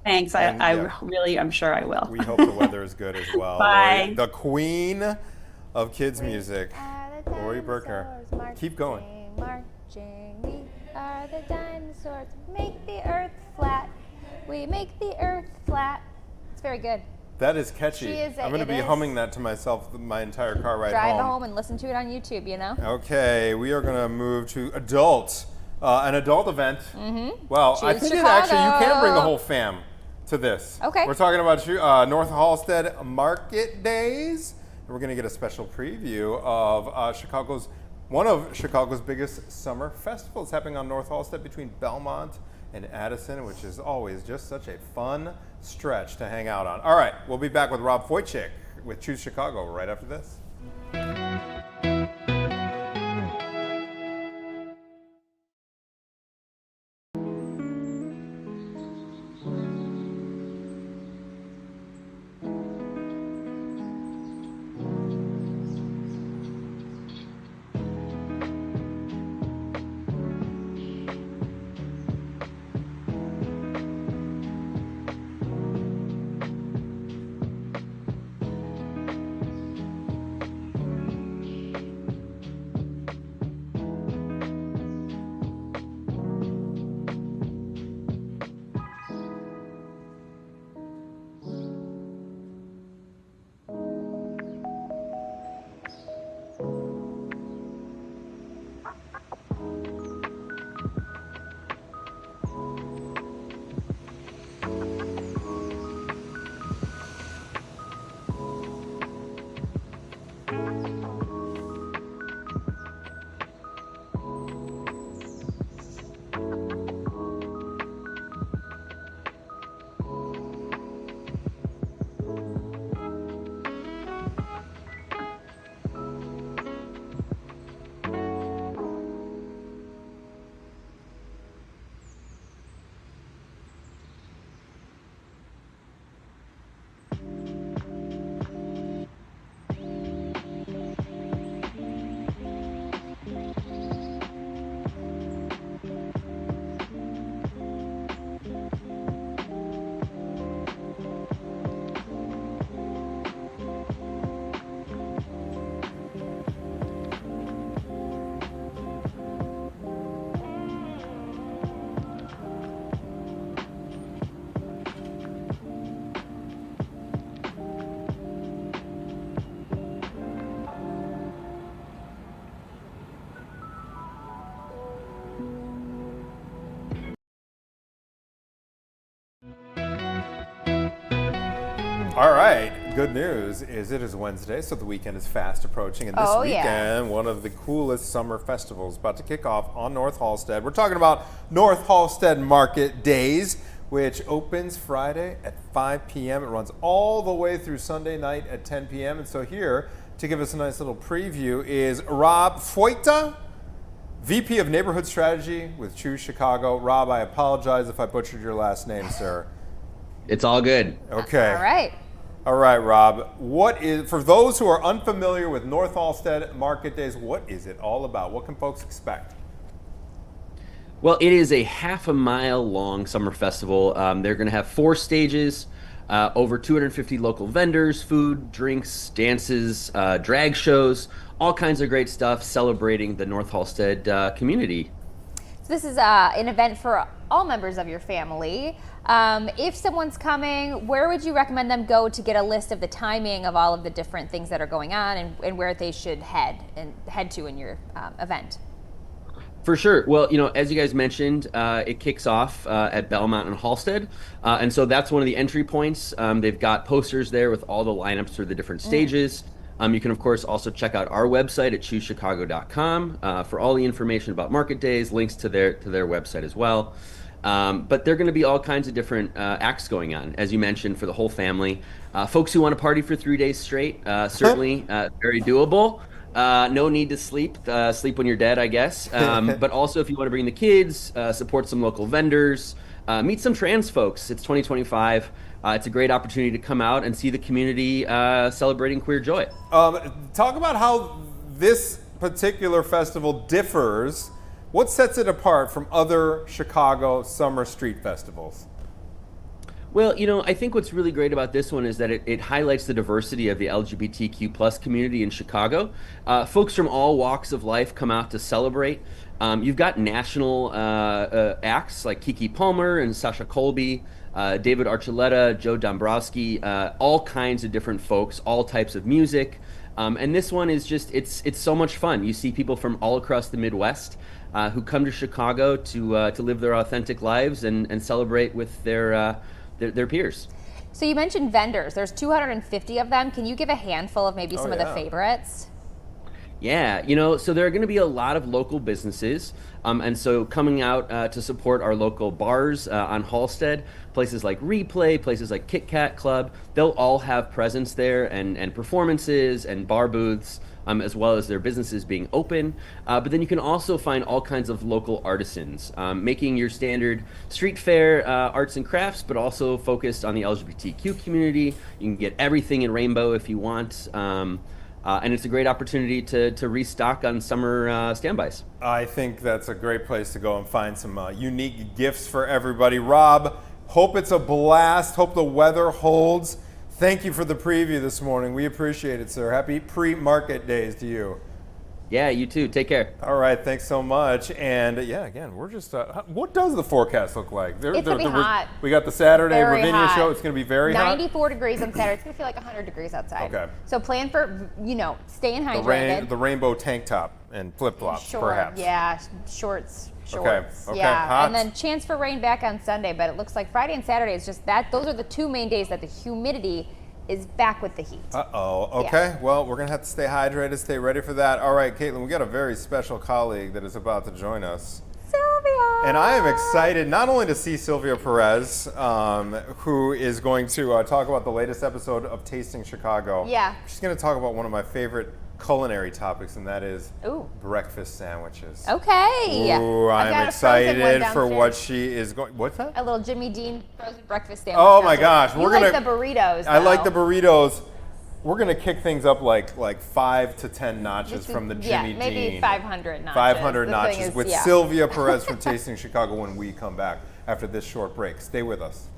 Thanks. And, yeah. I'm sure I will. We hope the weather is good as well. Bye. Lori, the queen of kids music, Lori Berkner. Keep going. Marching, we are the dinosaurs. Make the earth flat. We make the earth flat. It's very good. That is catchy. She is I'm going to be humming that to myself my entire car ride Drive home and listen to it on YouTube, Okay, we are going to move to an adult event. Mm-hmm. Well, I Choose think Chicago. you can bring the whole fam to this. Okay. We're talking about Northalsted Market Days. And we're going to get a special preview of one of Chicago's biggest summer festivals happening on Northalsted between Belmont and Addison, which is always just such a fun stretch to hang out on. All right, we'll be back with Rob Foytchik with Choose Chicago right after this. All right, good news is it is Wednesday, so the weekend is fast approaching, and this weekend, one of the coolest summer festivals about to kick off on North Halsted. We're talking about Northalsted Market Days, which opens Friday at 5 p.m. It runs all the way through Sunday night at 10 p.m. And so here to give us a nice little preview is Rob Foyta, VP of Neighborhood Strategy with Choose Chicago. Rob, I apologize if I butchered your last name, sir. It's all good. Okay. All right. All right, Rob. What is, for those who are unfamiliar with Northalsted Market Days, what is it all about? What can folks expect? Well, it is a half-a-mile long summer festival. They're going to have 4 stages, over 250 local vendors, food, drinks, dances, drag shows, all kinds of great stuff celebrating the North Halsted community. So this is an event for all members of your family. If someone's coming, where would you recommend them go to get a list of the timing of all of the different things that are going on and where they should head to in your event? For sure. Well, as you guys mentioned, it kicks off at Belmont and Halsted. And so that's one of the entry points. They've got posters there with all the lineups for the different stages. You can, of course, also check out our website at ChooseChicago.com for all the information about market days, links to their website as well. But there are going to be all kinds of different acts going on, as you mentioned, for the whole family. Folks who want to party for 3 days straight, certainly very doable. No need to sleep when you're dead, I guess. But also if you want to bring the kids, support some local vendors, meet some trans folks. It's 2025. It's a great opportunity to come out and see the community celebrating queer joy. Talk about how this particular festival differs. What sets it apart from other Chicago summer street festivals? Well, I think what's really great about this one is that it highlights the diversity of the LGBTQ plus community in Chicago. Folks from all walks of life come out to celebrate. You've got national acts like Keke Palmer and Sasha Colby, David Archuleta, Joe Dombrowski, all kinds of different folks, all types of music. And this one is just, it's so much fun. You see people from all across the Midwest who come to Chicago to live their authentic lives and celebrate with their peers. So you mentioned vendors. There's 250 of them. Can you give a handful of maybe some of the favorites? Yeah, so there are going to be a lot of local businesses. And so coming out to support our local bars on Halsted, places like Replay, places like Kit Kat Club, they'll all have presence there and performances and bar booths, as well as their businesses being open. But then you can also find all kinds of local artisans making your standard street fair arts and crafts, but also focused on the LGBTQ community. You can get everything in rainbow if you want. And it's a great opportunity to restock on summer standbys. I think that's a great place to go and find some unique gifts for everybody. Rob, hope it's a blast. Hope the weather holds. Thank you for the preview this morning. We appreciate it, sir. Happy pre-market days to you. Yeah, you too. Take care. All right, thanks so much. And yeah, again, we're just, what does the forecast look like? It's going to be hot. We got the Saturday very Ravinia hot. show. It's going to be very 94 degrees on Saturday. It's going to feel like 100 degrees outside. Okay. So plan for, staying hydrated. The rainbow tank top and flip-flops, perhaps. Yeah, shorts. Okay. Yeah, hot. And then chance for rain back on Sunday, but it looks like Friday and Saturday is just that. Those are the 2 main days that the humidity is back with the heat. Uh-oh. Okay. Yeah. Well, we're going to have to stay hydrated, stay ready for that. All right, Caitlin, we got a very special colleague that is about to join us. Sylvia! And I am excited not only to see Sylvia Perez, who is going to talk about the latest episode of Tasting Chicago. Yeah. She's going to talk about one of my favorite culinary topics, and that is breakfast sandwiches. Okay. Ooh, I'm excited for what she is going. What's that? A little Jimmy Dean frozen breakfast sandwich. Oh my gosh, we're gonna like the burritos. Though. I like the burritos. We're gonna kick things up like 5 to 10 notches from the Jimmy Dean. Maybe 500 notches. 500 notches with Sylvia Perez from Tasting Chicago when we come back after this short break. Stay with us.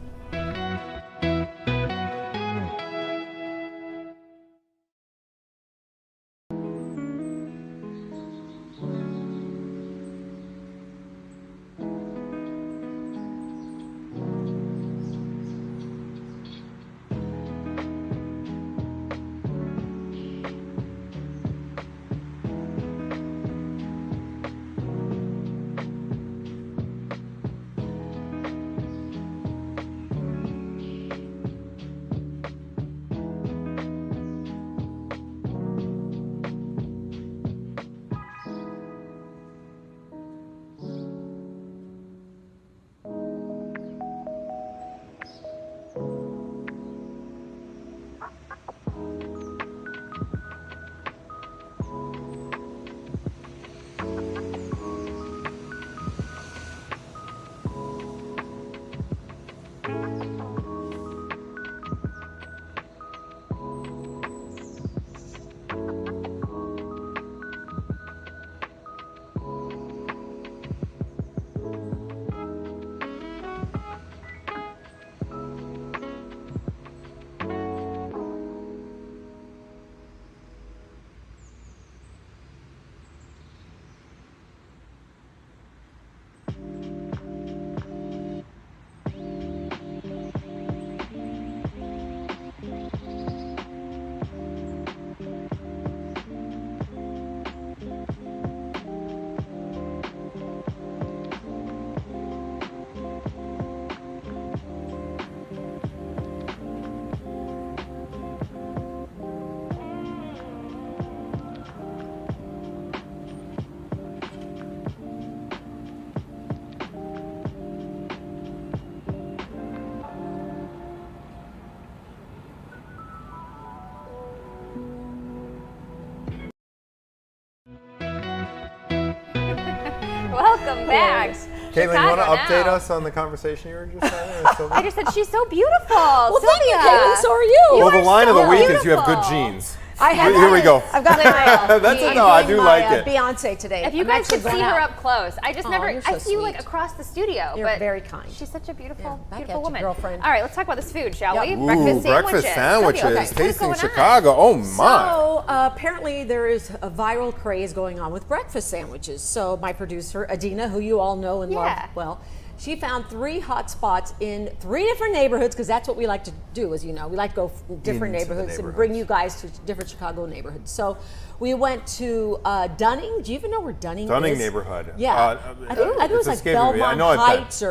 bags. Caitlin, you want to Chicago update now. us on the conversation you were just having? I just said she's so beautiful. Well, thank you, Sylvia. Caitlin. So are you. Well, the are line of the so week is you have good beautiful. genes. I have Here we go. I've got it. That's I'm it. No, I doing do my, like it. Beyonce today. If you I'm guys actually could see going her out. up close, I just Oh, never. you're so I see you like sweet. across the studio. You're but very kind. She's such a beautiful, Yeah, back beautiful at you, woman. girlfriend. All right, let's talk about this food, shall we? Ooh, Breakfast sandwiches. Sylvia, okay, what is tasting going on? Chicago. Oh my! So apparently there is a viral craze going on with breakfast sandwiches. So my producer Adina, who you all know and Yeah. love well, she found 3 hot spots in 3 different neighborhoods, because that's what we like to do, as you know. We like to go different Into the neighborhoods and neighborhoods. bring you guys to different Chicago neighborhoods. So we went to Dunning. Do you even know where Dunning is? Dunning neighborhood. Yeah, I think it was it's like escaping me. I Belmont know I've been. Heights,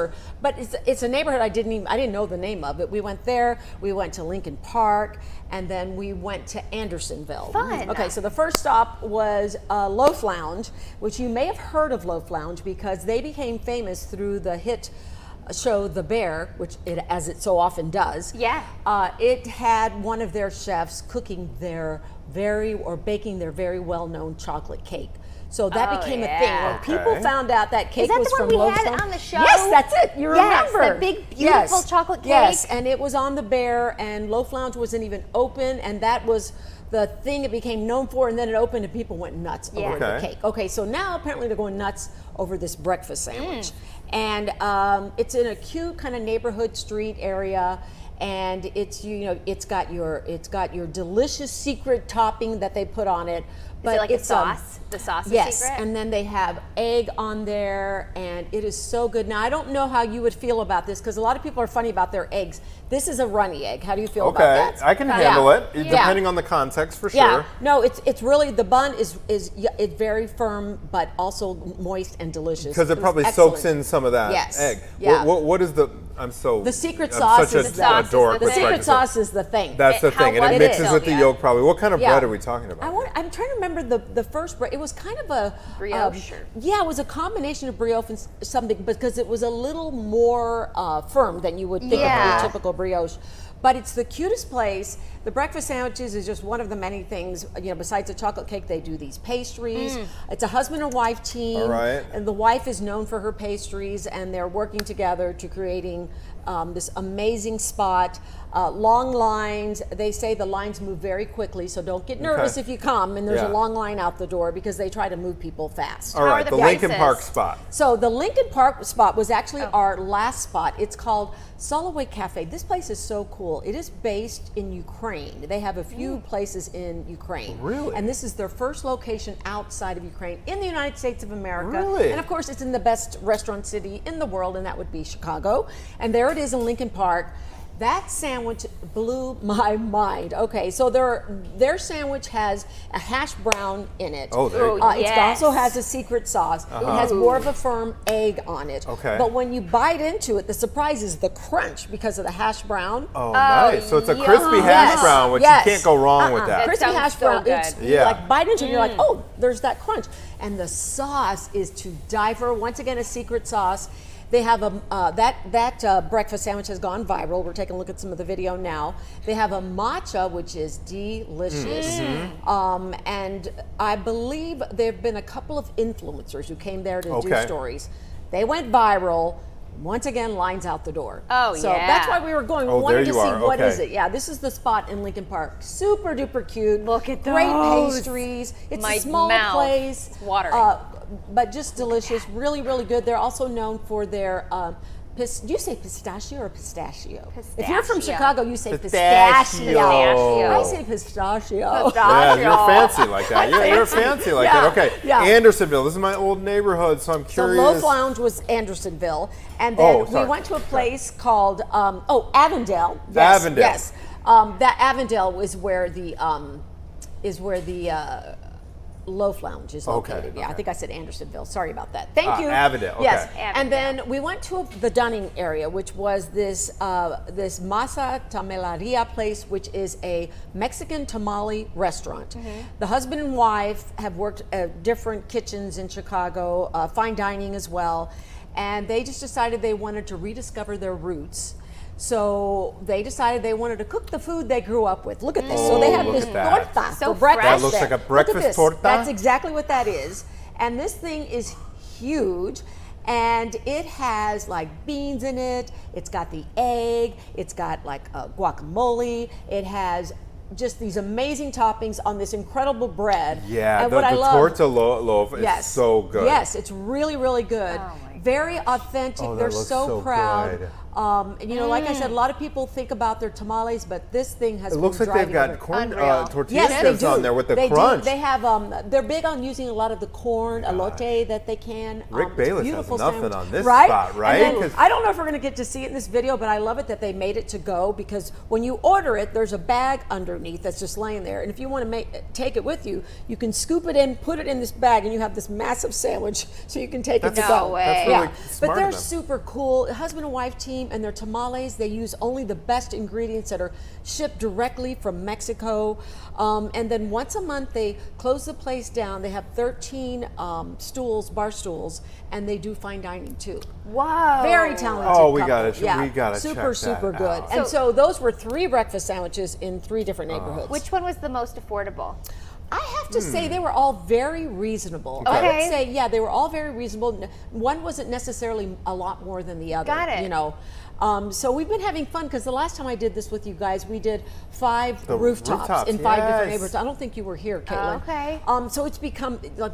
but it's a neighborhood I didn't know the name of it. We went there. We went to Lincoln Park, and then we went to Andersonville. Fun. Okay, so the first stop was Loaf Lounge, which you may have heard of Loaf Lounge because they became famous through the hit show The Bear, which as it so often does. Yeah. It had one of their chefs cooking baking their very well-known chocolate cake. So that Oh, became yeah. a thing. When people Okay. found out that cake Is that was the one from we Loaf had Lounge. on the show? Yes, that's it. You Yes, remember. the big, beautiful chocolate cake. Yes, and it was on The Bear, and Loaf Lounge wasn't even open, and that was the thing it became known for, and then it opened and people went nuts over the Okay. cake. Okay, so now apparently they're going nuts over this breakfast sandwich. And it's in a cute kind of neighborhood street area, and it's it's got your delicious secret topping that they put on it. Is it like it's a sauce? The sauce is yes, secret? and then they have egg on there, and it is so good. Now I don't know how you would feel about this because a lot of people are funny about their eggs. This is a runny egg. How do you feel Okay, about that? I can Yeah. handle it, Yeah. depending on the context for sure. Yeah, no, it's really the bun is it's very firm but also moist and delicious. Because it was probably excellent. soaks in some of that Yes. egg. Yeah. What is the? The secret I'm sauce such is a the dork the with secret breakfast. sauce is the thing. That's the How thing, and was it it, mixes with the Sylvia? yolk probably. What kind of Yeah. bread are we talking about? I'm trying to remember the first bread. It was kind of a Brioche or- yeah, it was a combination of brioche and something because it was a little more firm than you would think of Yeah. your typical brioche. But it's the cutest place. The breakfast sandwiches is just one of the many things. Besides the chocolate cake, they do these pastries. It's a husband and wife team. All right. And the wife is known for her pastries, and they're working together to creating this amazing spot. Long lines. They say the lines move very quickly, so don't get nervous Okay. if you come and there's Yeah. a long line out the door because they try to move people fast. All How right, are the the Lincoln prices? Park spot. So the Lincoln Park spot was actually Oh. our last spot. It's called Soloway Cafe. This place is so cool. It is based in Ukraine. They have a few places in Ukraine. Really? And this is their first location outside of Ukraine in the United States of America. Really? And of course, it's in the best restaurant city in the world, and that would be Chicago. And there it is in Lincoln Park. That sandwich blew my mind. Okay, so their sandwich has a hash brown in it. Oh, there you go. It Yes. also has a secret sauce. It has more of a firm egg on it. Okay. But when you bite into it, the surprise is the crunch because of the hash brown. Oh, nice. So it's a crispy yum. hash Yes. brown, which Yes. you can't go wrong with that. Crispy sounds hash so brown. good. You Yeah. like bite into it, you're like, oh, there's that crunch. And the sauce is to die for. Once again, a secret sauce. They have that breakfast sandwich has gone viral. We're taking a look at some of the video now. They have a matcha, which is delicious. And I believe there have been a couple of influencers who came there to do Okay. stories. They went viral. Once again, lines out the door. Oh, so yeah. that's why we were going. We Oh, wanted there to you see are. what Okay. is it. Yeah, this is the spot in Lincoln Park. Super duper cute. Look at Great those. pastries. It's My a small mouth place. is watering. But just delicious. Really, really good. They're also known for their. Do you say pistachio or pistachio? If you're from Pistachio. Chicago, you say Pistachio. pistachio. I say pistachio. Yeah, you're fancy like that. You're fancy like Yeah, that. Okay, yeah. Andersonville. This is my old neighborhood, so I'm So curious. Loaf Lounge was Andersonville, and then Oh, we sorry. went to a place called Avondale. Yes, Avondale. Yes, that Avondale is where the Loaf Lounge is Okay, located. Yeah, I okay. think I said Andersonville. Sorry about that. Thank you. Avondale, okay. Yes, Avondale. and then we went to the Dunning area, which was this Masa Tamaleria place, which is a Mexican tamale restaurant. The husband and wife have worked at different kitchens in Chicago, fine dining as well, and they just decided they wanted to rediscover their roots. So they decided they wanted to cook the food they grew up with. Look at this. So they have look this at that. torta So for breakfast. fresh. That looks like a Look at breakfast this. torta? That's exactly what that is. And this thing is huge. And it has like beans in it. It's got the egg. It's got like guacamole. It has just these amazing toppings on this incredible bread. Yeah, and the what I love, torta loaf is so good. Yes, it's really, really good. Oh my Very authentic. Oh, that They're looks so so proud. good. And you know, like I said, a lot of people think about their tamales, but this thing has. It looks like they've got corn tortilla strips on there with the crunch. They have. They're big on using a lot of the corn elote that they can. Rick Bayless has nothing on this right? spot, right? And then, I don't know if we're going to get to see it in this video, but I love it that they made it to go, because when you order it, there's a bag underneath that's just laying there, and if you want to take it with you, you can scoop it in, put it in this bag, and you have this massive sandwich, so you can take it to go. No way. That's really But smart they're of them. super cool. Husband and wife team, and their tamales, they use only the best ingredients that are shipped directly from Mexico. And then once a month, they close the place down. They have 13 bar stools, and they do fine dining too. Whoa. Very talented Oh, we couple. gotta super, check that super good. out. And so those were 3 breakfast sandwiches in 3 different neighborhoods. Which one was the most affordable? I have to say they were all very reasonable. I Okay. would say, yeah, they were all very reasonable. One wasn't necessarily a lot more than the other. Got it. You know, so we've been having fun, because the last time I did this with you guys, we did 5 The rooftops in 5 different yes. neighborhoods. I don't think you were here, Caitlin. Okay. So it's become like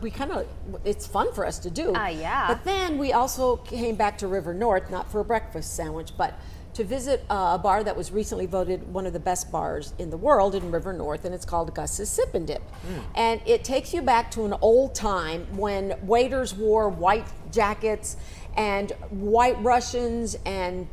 it's fun for us to do. Yeah. But then we also came back to River North, not for a breakfast sandwich, but to visit a bar that was recently voted one of the best bars in the world in River North, and it's called Gus's Sip and Dip. And it takes you back to an old time when waiters wore white jackets and white Russians, and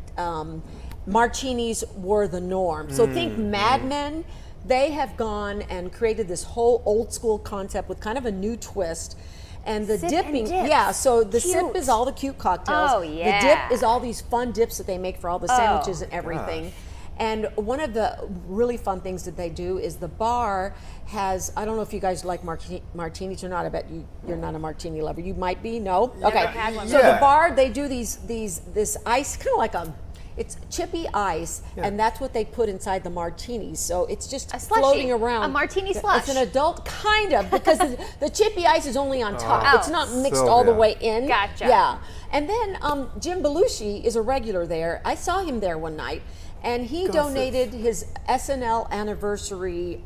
martinis were the norm. So think Mad Men. They have gone and created this whole old school concept with kind of a new twist. And the Sip dipping, and dips. yeah, so the Cute. sip is all the cute cocktails. Oh, yeah. The dip is all these fun dips that they make for all the sandwiches and everything. gosh. And one of the really fun things that they do is the bar has, I don't know if you guys like martinis or not. I bet you're not a martini lover. You might be, no? Okay. had one So Yeah. the bar, they do this ice, kind of like it's chippy ice, and that's what they put inside the martinis. So it's just A slushie. floating around. A martini slush. It's an adult, kind of, because the chippy ice is only on top. Oh. It's not mixed So all the good. way in. Gotcha. Yeah. And then Jim Belushi is a regular there. I saw him there one night, and he donated his SNL anniversary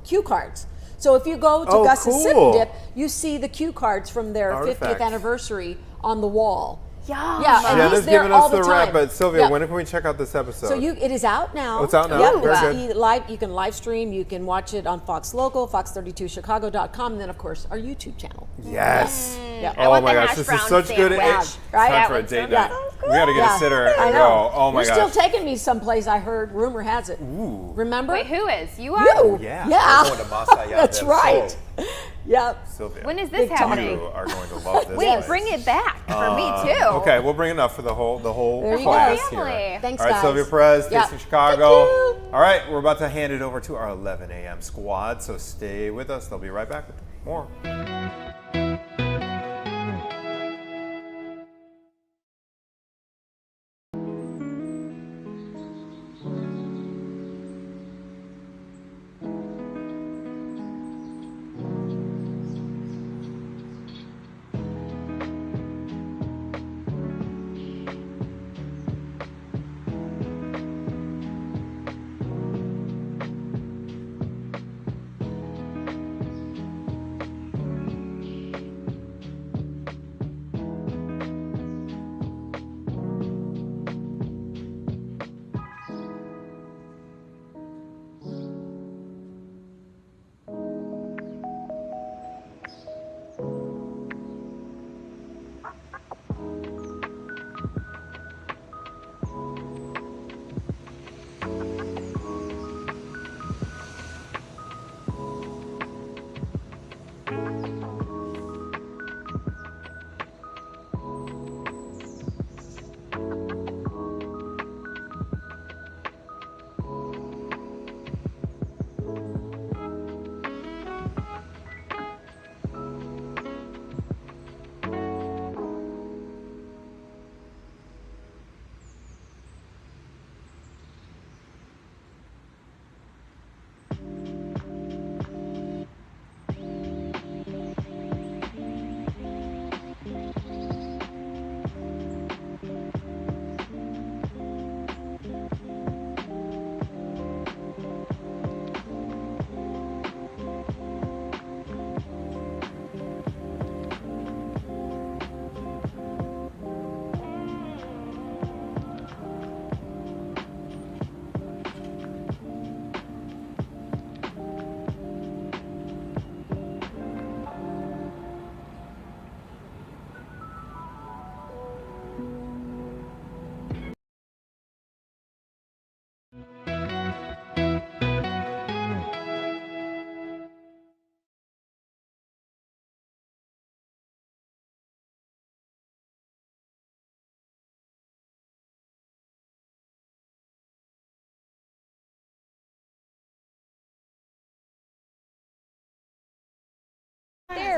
cue cards. So if you go to Oh, Gus's Sip cool. and Dip, you see the cue cards from their 50th Artifacts. anniversary on the wall. Yum. Yeah, and Jenna's he's there giving all us the the time. wrap, but Sylvia, Yeah. when can we check out this episode? So it is out now. Oh, it's out now? Yep. Very good. You can live stream. You can watch it on Fox Local, Fox32Chicago.com, and then of course our YouTube channel. Yes. Yeah. I Oh want my the gosh, hash this is brown such good. sandwich. It's Right? time That for a looks date so night. good. We got to get a sitter I and know. go. Oh my You're gosh. still taking me someplace. I heard. Rumor has it. Ooh. Remember? Wait, who is? You are? You. Yeah. Yeah. We're going to Masaya That's del right. Sol. Yep. Sylvia. When is this Big time. happening? You are going to love this. Wait, place. bring it back for me too. Okay, we'll bring enough for the whole There you go. class Family. here. Thanks, All right, guys. Sylvia Perez, Yeah. Tasting Chicago. Thank you. All right, we're about to hand it over to our 11 a.m. squad, so stay with us. They'll be right back with more.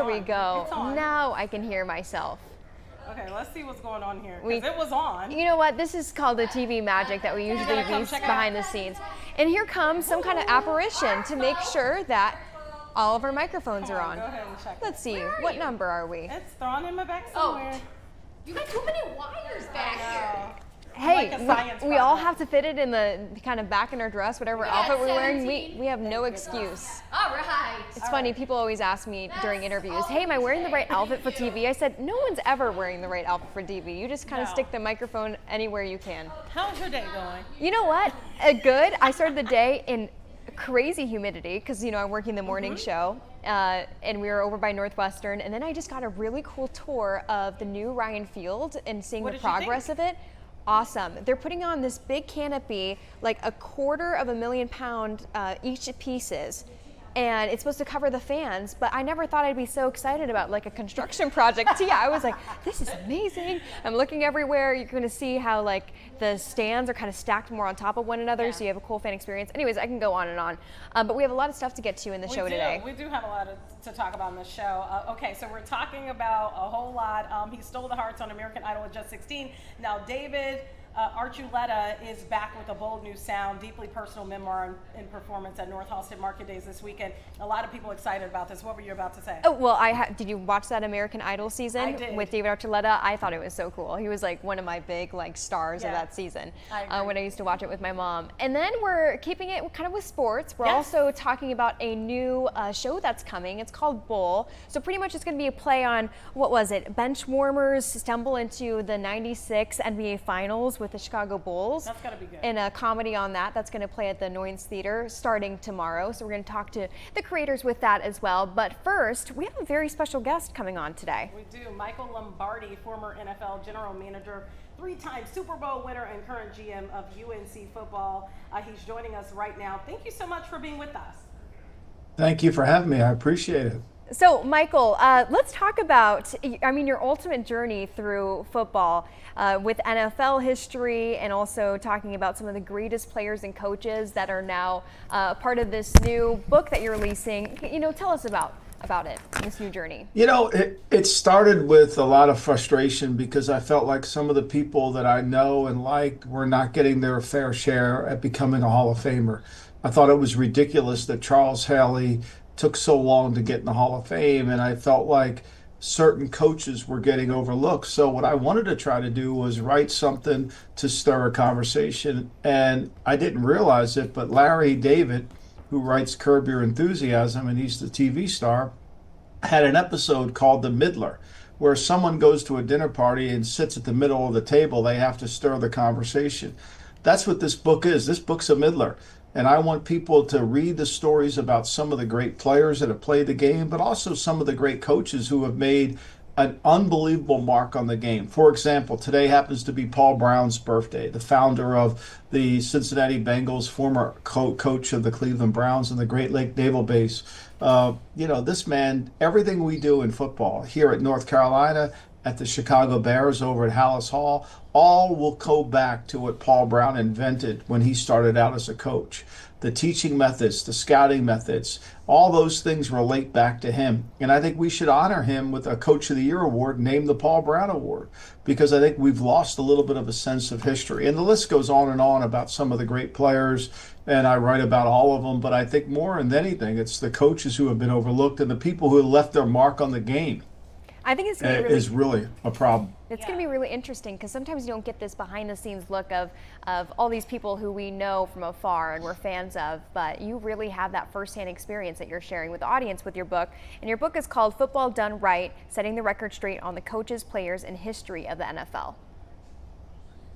There we go. It's on. Now I can hear myself. Okay, let's see what's going on here. Because it was on. You know what? This is called the TV magic that we usually use behind the scenes. And here comes some kind of apparition to make sure that all of our microphones are on. Go ahead and check. Let's see. What number are we? It's thrown in my back somewhere. You got too many wires back here. Hey, like we all have to fit it in the kind of back in our dress, whatever outfit we're wearing. We have no excuse. All right. It's funny, people always ask me during interviews, hey, am I wearing the right outfit for TV? I said, no one's ever wearing the right outfit for TV. You just kind of stick the microphone anywhere you can. How's your day going? You know what? Good. I started the day in crazy humidity because, I'm working the morning show. And we were over by Northwestern, and then I just got a really cool tour of the new Ryan Field and seeing the progress of it. Awesome. They're putting on this big canopy, like 250,000 pound each pieces. And it's supposed to cover the fans, but I never thought I'd be so excited about like a construction project. So yeah, I was like, this is amazing. I'm looking everywhere. You're going to see how like the stands are kind of stacked more on top of one another, so you have a cool fan experience. Anyways, I can go on and on, but we have a lot of stuff to get to in the show today. We do have a lot to talk about in the show. Okay, so we're talking about a whole lot. He stole the hearts on American Idol at just 16. Now David Archuleta is back with a bold new sound, deeply personal memoir and performance at Northalsted Market Days this weekend. A lot of people excited about this. What were you about to say? Oh, well, did you watch that American Idol season I did. with David Archuleta? I thought it was so cool. He was like one of my big like stars of that season when I used to watch it with my mom. And then we're keeping it kind of with sports. We're also talking about a new show that's coming. It's called Bowl. So pretty much it's going to be a play on, what was it? Bench warmers stumble into the 96 NBA Finals with the Chicago Bulls. That's gotta be good. And a comedy on that. That's going to play at the Noynes Theater starting tomorrow. So we're going to talk to the creators with that as well. But first, we have a very special guest coming on today. We do. Michael Lombardi, former NFL general manager, 3-time Super Bowl winner, and current GM of UNC football. He's joining us right now. Thank you so much for being with us. Thank you for having me. I appreciate it. So, Michael, let's talk about, your ultimate journey through football with NFL history, and also talking about some of the greatest players and coaches that are now part of this new book that you're releasing. Tell us about it, this new journey. It started with a lot of frustration because I felt like some of the people that I know and like were not getting their fair share at becoming a Hall of Famer. I thought it was ridiculous that Charles Haley took so long to get in the Hall of Fame, and I felt like certain coaches were getting overlooked. So what I wanted to try to do was write something to stir a conversation, and I didn't realize it, but Larry David, who writes Curb Your Enthusiasm, and he's the TV star, had an episode called The Middler, where someone goes to a dinner party and sits at the middle of the table. They have to stir the conversation. That's what this book is. This book's a middler. And I want people to read the stories about some of the great players that have played the game, but also some of the great coaches who have made an unbelievable mark on the game. For example, today happens to be Paul Brown's birthday, the founder of the Cincinnati Bengals, former coach of the Cleveland Browns and the Great Lake Naval Base. This man, everything we do in football here at North Carolina, at the Chicago Bears over at Hallis Hall, all will go back to what Paul Brown invented when he started out as a coach. The teaching methods, the scouting methods, all those things relate back to him. And I think we should honor him with a Coach of the Year award named the Paul Brown Award, because I think we've lost a little bit of a sense of history. And the list goes on and on about some of the great players, and I write about all of them, but I think more than anything, it's the coaches who have been overlooked and the people who have left their mark on the game. I think it's going to is really a problem. It's going to be really interesting because sometimes you don't get this behind the scenes look of all these people who we know from afar and we're fans of, but you really have that firsthand experience that you're sharing with the audience with your book. And your book is called Football Done Right, Setting the Record Straight on the Coaches, Players, and History of the NFL.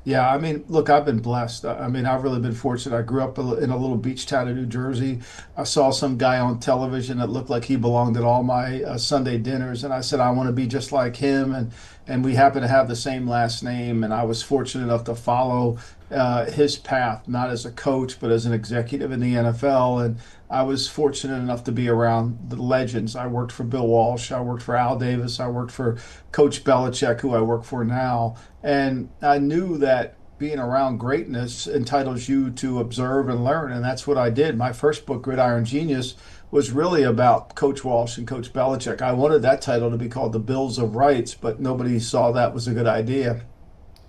Yeah, look, I've been blessed. I've really been fortunate. I grew up in a little beach town in New Jersey. I saw some guy on television that looked like he belonged at all my Sunday dinners, and I said, I want to be just like him. And we happen to have the same last name, and I was fortunate enough to follow his path, not as a coach, but as an executive in the NFL. And I was fortunate enough to be around the legends. I worked for Bill Walsh. I worked for Al Davis. I worked for Coach Belichick, who I work for now. And I knew that being around greatness entitles you to observe and learn. And that's what I did. My first book, Gridiron Genius, was really about Coach Walsh and Coach Belichick. I wanted that title to be called The Bills of Rights, but nobody saw that was a good idea.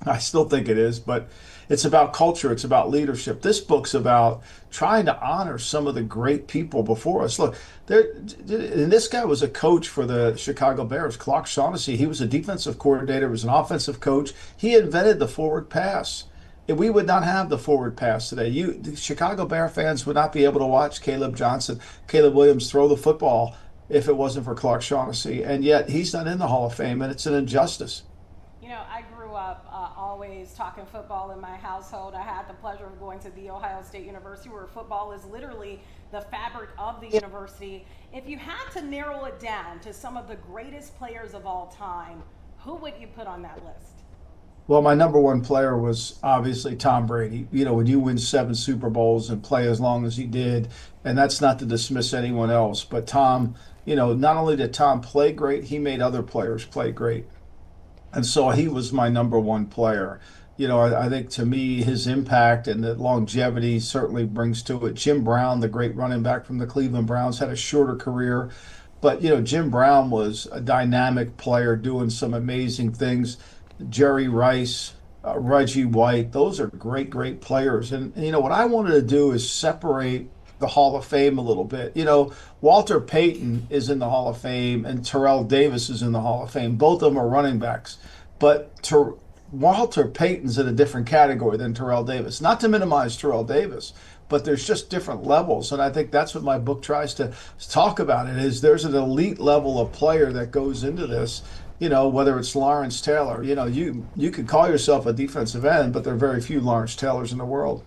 I still think it is, but it's about culture. It's about leadership. This book's about trying to honor some of the great people before us. Look, and this guy was a coach for the Chicago Bears, Clark Shaughnessy. He was a defensive coordinator, was an offensive coach. He invented the forward pass. And we would not have the forward pass today. The Chicago Bear fans would not be able to watch Caleb Williams throw the football if it wasn't for Clark Shaughnessy. And yet he's not in the Hall of Fame, and it's an injustice. You know, I grew up always talking football in my household. I had the pleasure of going to the Ohio State University, where football is literally the fabric of the university. If you had to narrow it down to some of the greatest players of all time, who would you put on that list? Well, my number one player was obviously Tom Brady. You know, when you win 7 Super Bowls and play as long as he did, and that's not to dismiss anyone else, but Tom, you know, not only did Tom play great, he made other players play great. And so he was my number one player. You know, I think to me, his impact and the longevity certainly brings to it. Jim Brown, the great running back from the Cleveland Browns, had a shorter career. But, you know, Jim Brown was a dynamic player doing some amazing things. Jerry Rice, Reggie White, those are great, great players. And, you know, what I wanted to do is separate the Hall of Fame a little bit. You know, Walter Payton is in the Hall of Fame and Terrell Davis is in the Hall of Fame. Both of them are running backs. But Walter Payton's in a different category than Terrell Davis. Not to minimize Terrell Davis, but there's just different levels. And I think that's what my book tries to talk about. It is there's an elite level of player that goes into this. You know, whether it's Lawrence Taylor, you know, you could call yourself a defensive end, but there are very few Lawrence Taylors in the world.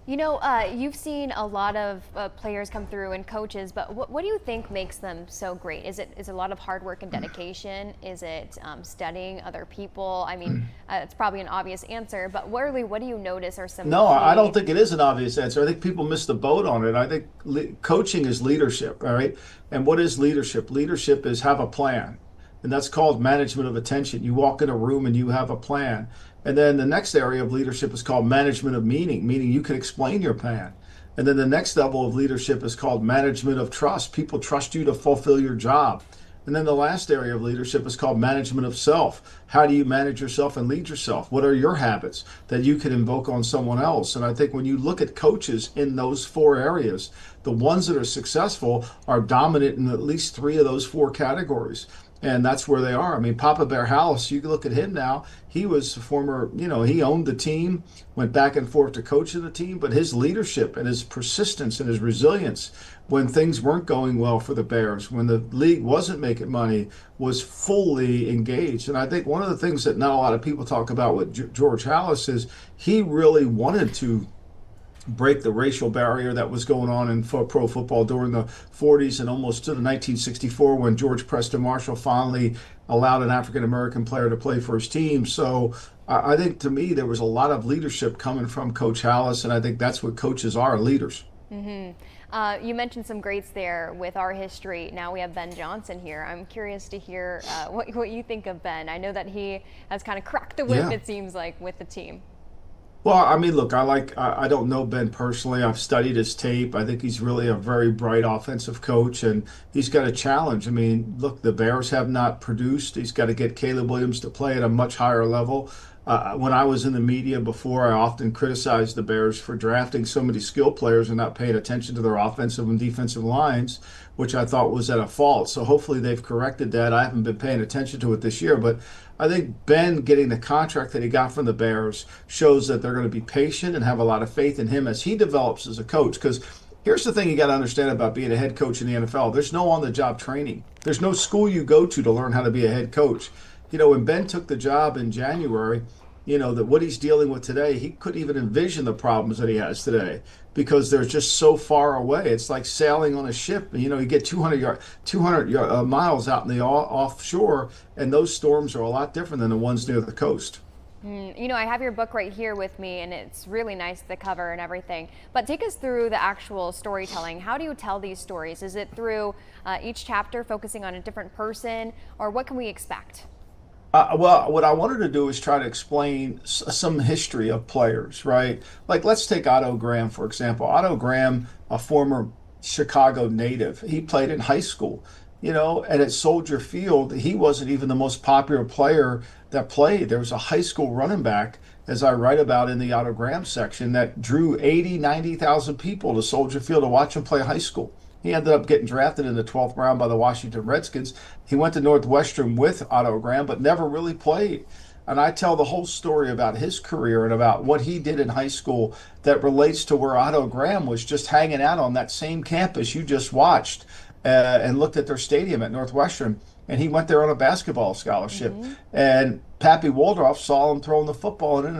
You know, you've seen a lot of players come through and coaches, but what do you think makes them so great? Is it a lot of hard work and dedication? Is it studying other people? I mean, it's probably an obvious answer, but really, what do you notice are some? No, I don't think it is an obvious answer. I think people miss the boat on it. I think coaching is leadership, all right? And what is leadership? Leadership is have a plan. And that's called management of attention. You walk in a room and you have a plan. And then the next area of leadership is called management of meaning you can explain your plan. And then the next level of leadership is called management of trust. People trust you to fulfill your job. And then the last area of leadership is called management of self. How do you manage yourself and lead yourself? What are your habits that you can invoke on someone else? And I think when you look at coaches in those 4 areas, the ones that are successful are dominant in at least 3 of those 4 categories. And that's where they are. I mean, Papa Bear House, you can look at him now. He was a former, you know, he owned the team, went back and forth to coaching the team, but his leadership and his persistence and his resilience when things weren't going well for the Bears, when the league wasn't making money, was fully engaged. And I think one of the things that not a lot of people talk about with George Halas is he really wanted to break the racial barrier that was going on in pro football during the 40s and almost to the 1964 when George Preston Marshall finally allowed an African-American player to play for his team. So I think to me there was a lot of leadership coming from Coach Halas, and I think that's what coaches are, leaders. Mm-hmm. You mentioned some greats there with our history. Now we have Ben Johnson here. I'm curious to hear what you think of Ben. I know that he has kind of cracked the whip, it seems like, with the team. Well, I mean, look, I don't know Ben personally. I've studied his tape. I think he's really a very bright offensive coach, and he's got a challenge. I mean, look, the Bears have not produced. He's got to get Caleb Williams to play at a much higher level. When I was in the media before, I often criticized the Bears for drafting so many skill players and not paying attention to their offensive and defensive lines, which I thought was at a fault. So hopefully they've corrected that. I haven't been paying attention to it this year, but I think Ben getting the contract that he got from the Bears shows that they're going to be patient and have a lot of faith in him as he develops as a coach. Because here's the thing you got to understand about being a head coach in the NFL. There's no on-the-job training. There's no school you go to learn how to be a head coach. You know, when Ben took the job in January, you know, that what he's dealing with today, he couldn't even envision the problems that he has today because they're just so far away. It's like sailing on a ship. You know, you get 200 miles out in the offshore, and those storms are a lot different than the ones near the coast. You know, I have your book right here with me, and it's really nice, the cover and everything. But take us through the actual storytelling. How do you tell these stories? Is it through each chapter focusing on a different person, or what can we expect? Well, what I wanted to do is try to explain some history of players, right? Like, let's take Otto Graham, for example. Otto Graham, a former Chicago native, he played in high school, and at Soldier Field, he wasn't even the most popular player that played. There was a high school running back, as I write about in the Otto Graham section, that drew 80, 90,000 people to Soldier Field to watch him play high school. He ended up getting drafted in the 12th round by the Washington Redskins. He went to Northwestern with Otto Graham, but never really played. And I tell the whole story about his career and about what he did in high school that relates to where Otto Graham was just hanging out on that same campus you just watched and looked at their stadium at Northwestern. And he went there on a basketball scholarship. And Pappy Waldorf saw him throwing the football in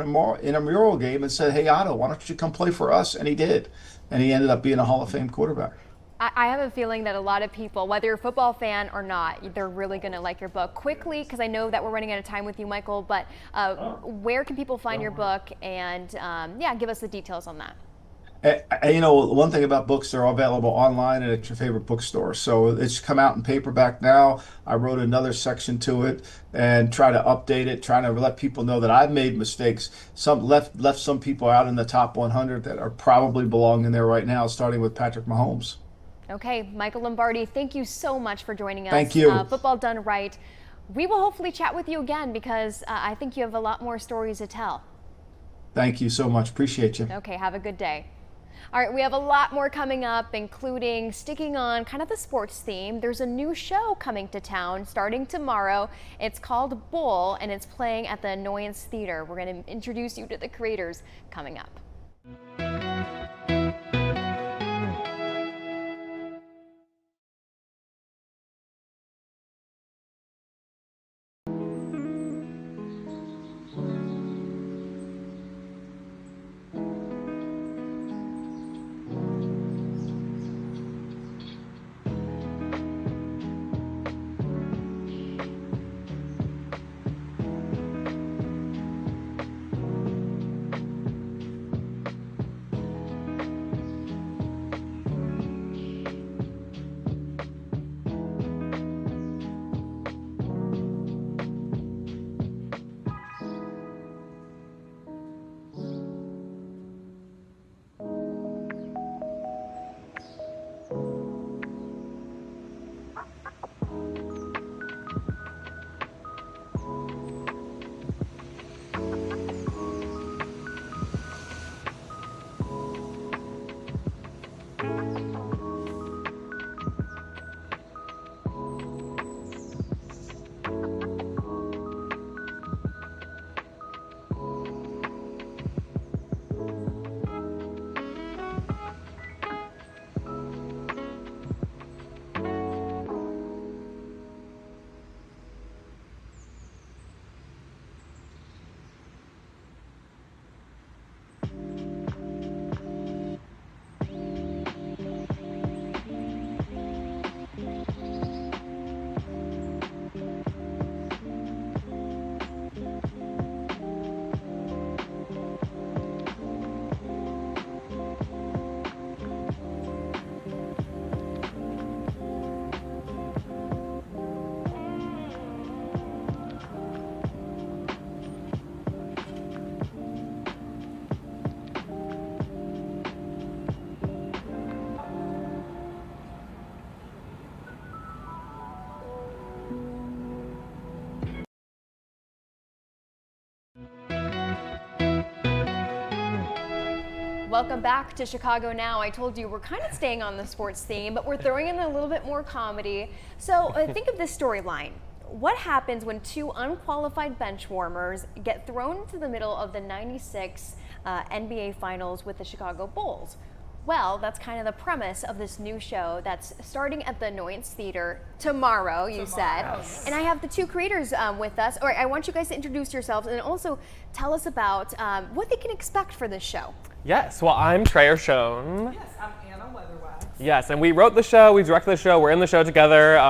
a mural game and said, "Hey, Otto, why don't you come play for us?" And he did. And he ended up being a Hall of Fame quarterback. I have a feeling that a lot of people, whether you're a football fan or not, they're really going to like your book. Quickly, because I know that we're running out of time with you, Michael, but where can people find your book? And yeah, give us the details on that. One thing about books, they're all available online and at your favorite bookstore. So it's come out in paperback now. I wrote another section to it and try to update it, trying to let people know that I've made mistakes. Some left some people out in the top 100 that are probably belonging there right now, starting with Patrick Mahomes. Okay, Michael Lombardi, thank you so much for joining us. Thank you. Football Done Right. We will hopefully chat with you again because I think you have a lot more stories to tell. Thank you so much. Appreciate you. Okay, have a good day. All right, we have a lot more coming up, including sticking on kind of the sports theme. There's a new show coming to town starting tomorrow. It's called Bull, and it's playing at the Annoyance Theater. We're going to introduce you to the creators coming up. Welcome back to Chicago Now. I told you we're kind of staying on the sports theme, but we're throwing in a little bit more comedy. So think of this storyline. What happens when two unqualified bench warmers get thrown into the middle of the '96 NBA Finals with the Chicago Bulls? Well, that's kind of the premise of this new show that's starting at the Annoyance Theater tomorrow, you said. And I have the two creators with us. All right, I want you guys to introduce yourselves and also tell us about what they can expect for this show. Yes, well, I'm Trey Schoen. Yes, I'm Anna Weatherwax. Yes, and we wrote the show, we directed the show, we're in the show together.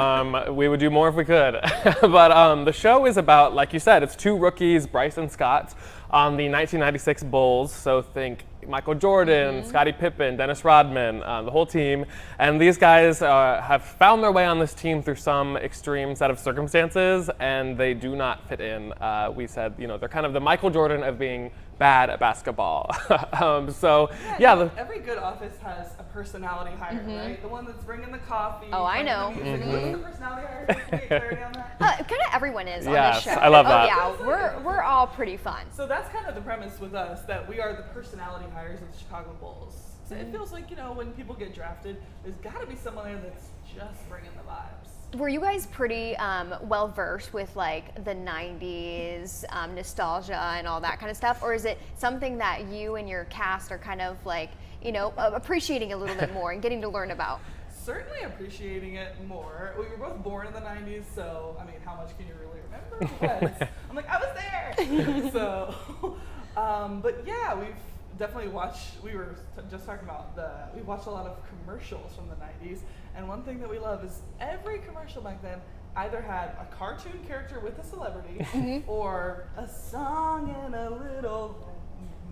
We would do more if we could. But the show is about, like you said, it's two rookies, Bryce and Scott, on the 1996 Bulls. So think Michael Jordan, Scottie Pippen, Dennis Rodman, the whole team. And these guys have found their way on this team through some extreme set of circumstances, and they do not fit in. We said, you know, they're kind of the Michael Jordan of being bad at basketball. Every good office has a personality hire, right? The one that's bringing the coffee. Oh, I know. The music. What's the personality hire? Can we get clarity on that? Kind of everyone is on Yes, this show. I love that. Oh yeah, we're all pretty fun. So that's kind of the premise with us, that we are the personality hires of the Chicago Bulls. So it feels like, you know, when people get drafted, there's got to be someone there that's just bringing the vibes. Were you guys pretty well versed with like the 90s nostalgia and all that kind of stuff? Or is it something that you and your cast are kind of like, you know, appreciating a little bit more and getting to learn about? Certainly appreciating it more. We were both born in the 90s, so, I mean, how much can you really remember? Because I'm like, I was there! So, but yeah, we've definitely watched, we were just talking about we watched a lot of commercials from the 90s, and one thing that we love is every commercial back then either had a cartoon character with a celebrity or a song and a little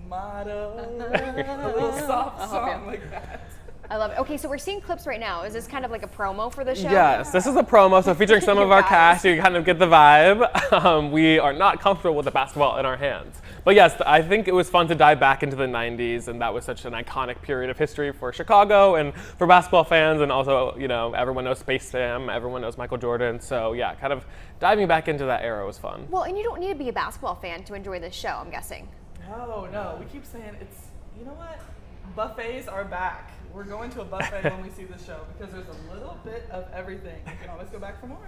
motto, a little soft song like that. I love it. Okay, so we're seeing clips right now. Is this kind of like a promo for the show? Yes, this is a promo, so featuring some of our cast, you kind of get the vibe. We are not comfortable with the basketball in our hands. But yes, I think it was fun to dive back into the 90s, and that was such an iconic period of history for Chicago and for basketball fans, and also, you know, everyone knows Space Jam, everyone knows Michael Jordan, so yeah, kind of diving back into that era was fun. Well, and you don't need to be a basketball fan to enjoy this show, I'm guessing. No, we keep saying it's, you know what, buffets are back. We're going to a buffet when we see this show because there's a little bit of everything. You can always go back for more.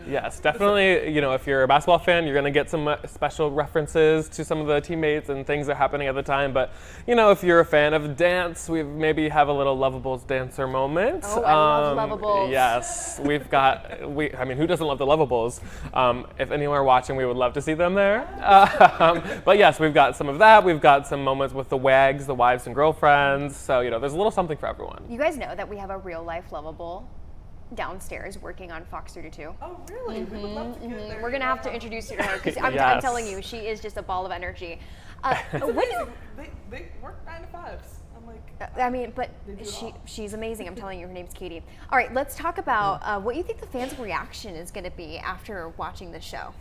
Yes, definitely. You know, if you're a basketball fan, you're going to get some special references to some of the teammates and things that are happening at the time. But, you know, if you're a fan of dance, we maybe have a little Lovables dancer moment. Oh, I love Lovables. Yes, we've got, I mean, who doesn't love the Lovables? If anyone are watching, we would love to see them there. But yes, we've got some of that. We've got some moments with the WAGs, the wives and girlfriends. So, you know, there's a little something for everyone. You guys know that we have a real life Lovable downstairs working on Fox 32. Oh, really? We would love to get there. We're going to have to introduce you to her because I'm telling you, she is just a ball of energy. They work 9 to 5s. I'm like, I mean, but she's amazing. I'm telling you, her name's Katie. All right, let's talk about what you think the fans' reaction is going to be after watching the show.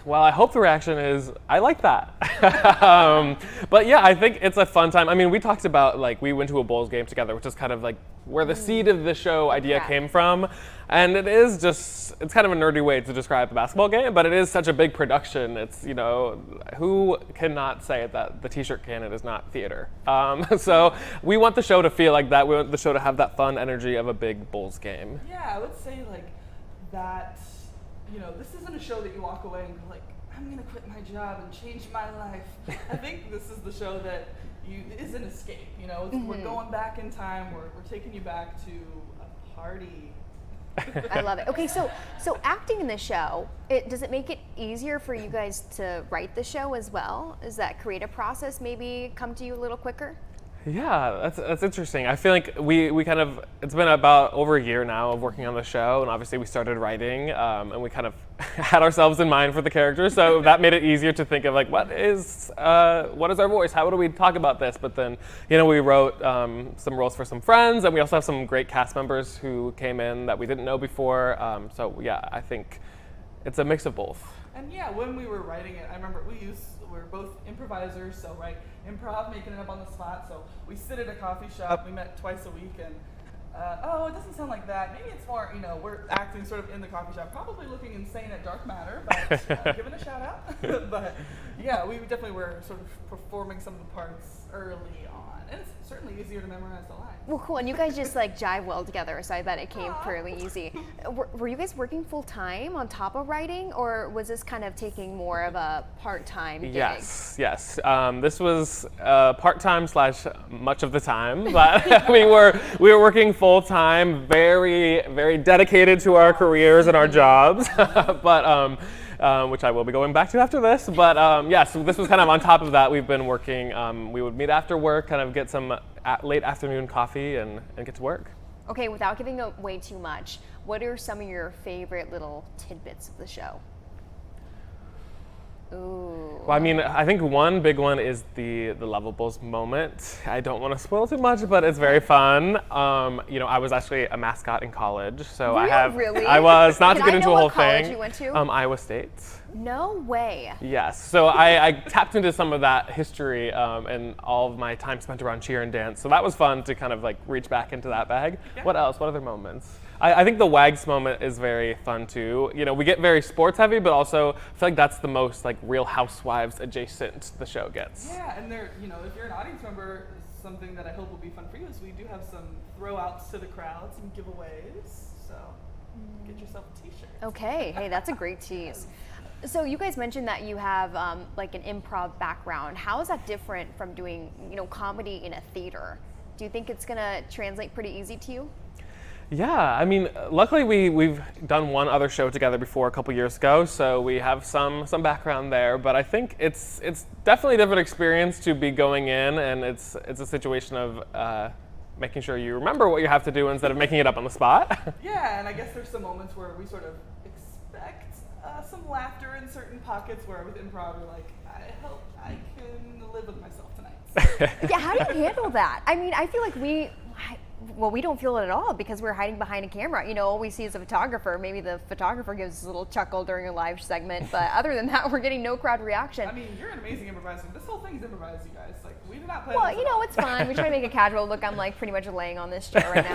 Well, I hope the reaction is, I like that. But yeah, I think it's a fun time. I mean, we talked about, like, we went to a Bulls game together, which is kind of like where the seed of the show idea came from. And it is just, it's kind of a nerdy way to describe a basketball game, but it is such a big production. It's, you know, who cannot say that the t-shirt canon is not theater? So we want the show to feel like that. We want the show to have that fun energy of a big Bulls game. Yeah, I would say like that, you know, this isn't a show that you walk away and go like, I'm gonna quit my job and change my life. I think this is the show that is an escape, you know, we're going back in time, we're taking you back to a party. I love it. Okay, so acting in the show, does it make it easier for you guys to write the show as well? Does that creative process maybe come to you a little quicker? Yeah, that's interesting. I feel like we kind of, it's been about over a year now of working on the show, and obviously we started writing, and we kind of had ourselves in mind for the characters, so that made it easier to think of like, what is our voice? How do we talk about this? But then, you know, we wrote some roles for some friends, and we also have some great cast members who came in that we didn't know before. So yeah, I think it's a mix of both. And yeah, when we were writing it, I remember we're both improvisers, so improv, making it up on the spot. So we sit at a coffee shop, we met twice a week, and it doesn't sound like that. Maybe it's more, you know, we're acting sort of in the coffee shop, probably looking insane at Dark Matter, but giving a shout out. But yeah, we definitely were sort of performing some of the parts early on, and it's certainly easier to memorize the lines. Well, cool, and you guys just like jive well together, so I bet it came fairly easy. Were you guys working full time on top of writing, or was this kind of taking more of a part-time gig? Yes. This was part-time / much of the time, but we were working full time, very, very dedicated to our careers and our jobs, but. Which I will be going back to after this. But so this was kind of on top of that. We've been working. We would meet after work, kind of get some late afternoon coffee and get to work. Okay, without giving away too much, what are some of your favorite little tidbits of the show? Well, I mean, I think one big one is the Lovables moment. I don't want to spoil too much, but it's very fun. You know, I was actually a mascot in college, so Really? I was, not to Can get I into know a whole what college thing. you went to? Iowa State. No way. Yes, so I tapped into some of that history and all of my time spent around cheer and dance. So that was fun to kind of like reach back into that bag. Yeah. What else? What other moments? I think the Wags moment is very fun too. You know, we get very sports heavy, but also I feel like that's the most like Real Housewives adjacent the show gets. Yeah, and there, you know, if you're an audience member, something that I hope will be fun for you is we do have some throwouts to the crowd, some giveaways. So get yourself a t-shirt. Okay, hey, that's a great tease. So you guys mentioned that you have like an improv background. How is that different from doing, you know, comedy in a theater? Do you think it's gonna translate pretty easy to you? Yeah, I mean, luckily we've done one other show together before a couple years ago, so we have some background there. But I think it's definitely a different experience to be going in, and it's a situation of making sure you remember what you have to do instead of making it up on the spot. Yeah, and I guess there's some moments where we sort of expect some laughter in certain pockets. Where with improv, we're like, I hope I can live with myself tonight. Yeah, how do you handle that? I mean, I feel like we don't feel it at all because we're hiding behind a camera. You know, all we see is a photographer. Maybe the photographer gives us a little chuckle during a live segment, but other than that, we're getting no crowd reaction. I mean, you're an amazing improviser. This whole thing's improvised, you guys. Like, we did not play. Well, you know, it's fine. We try to make a casual look. I'm like pretty much laying on this chair right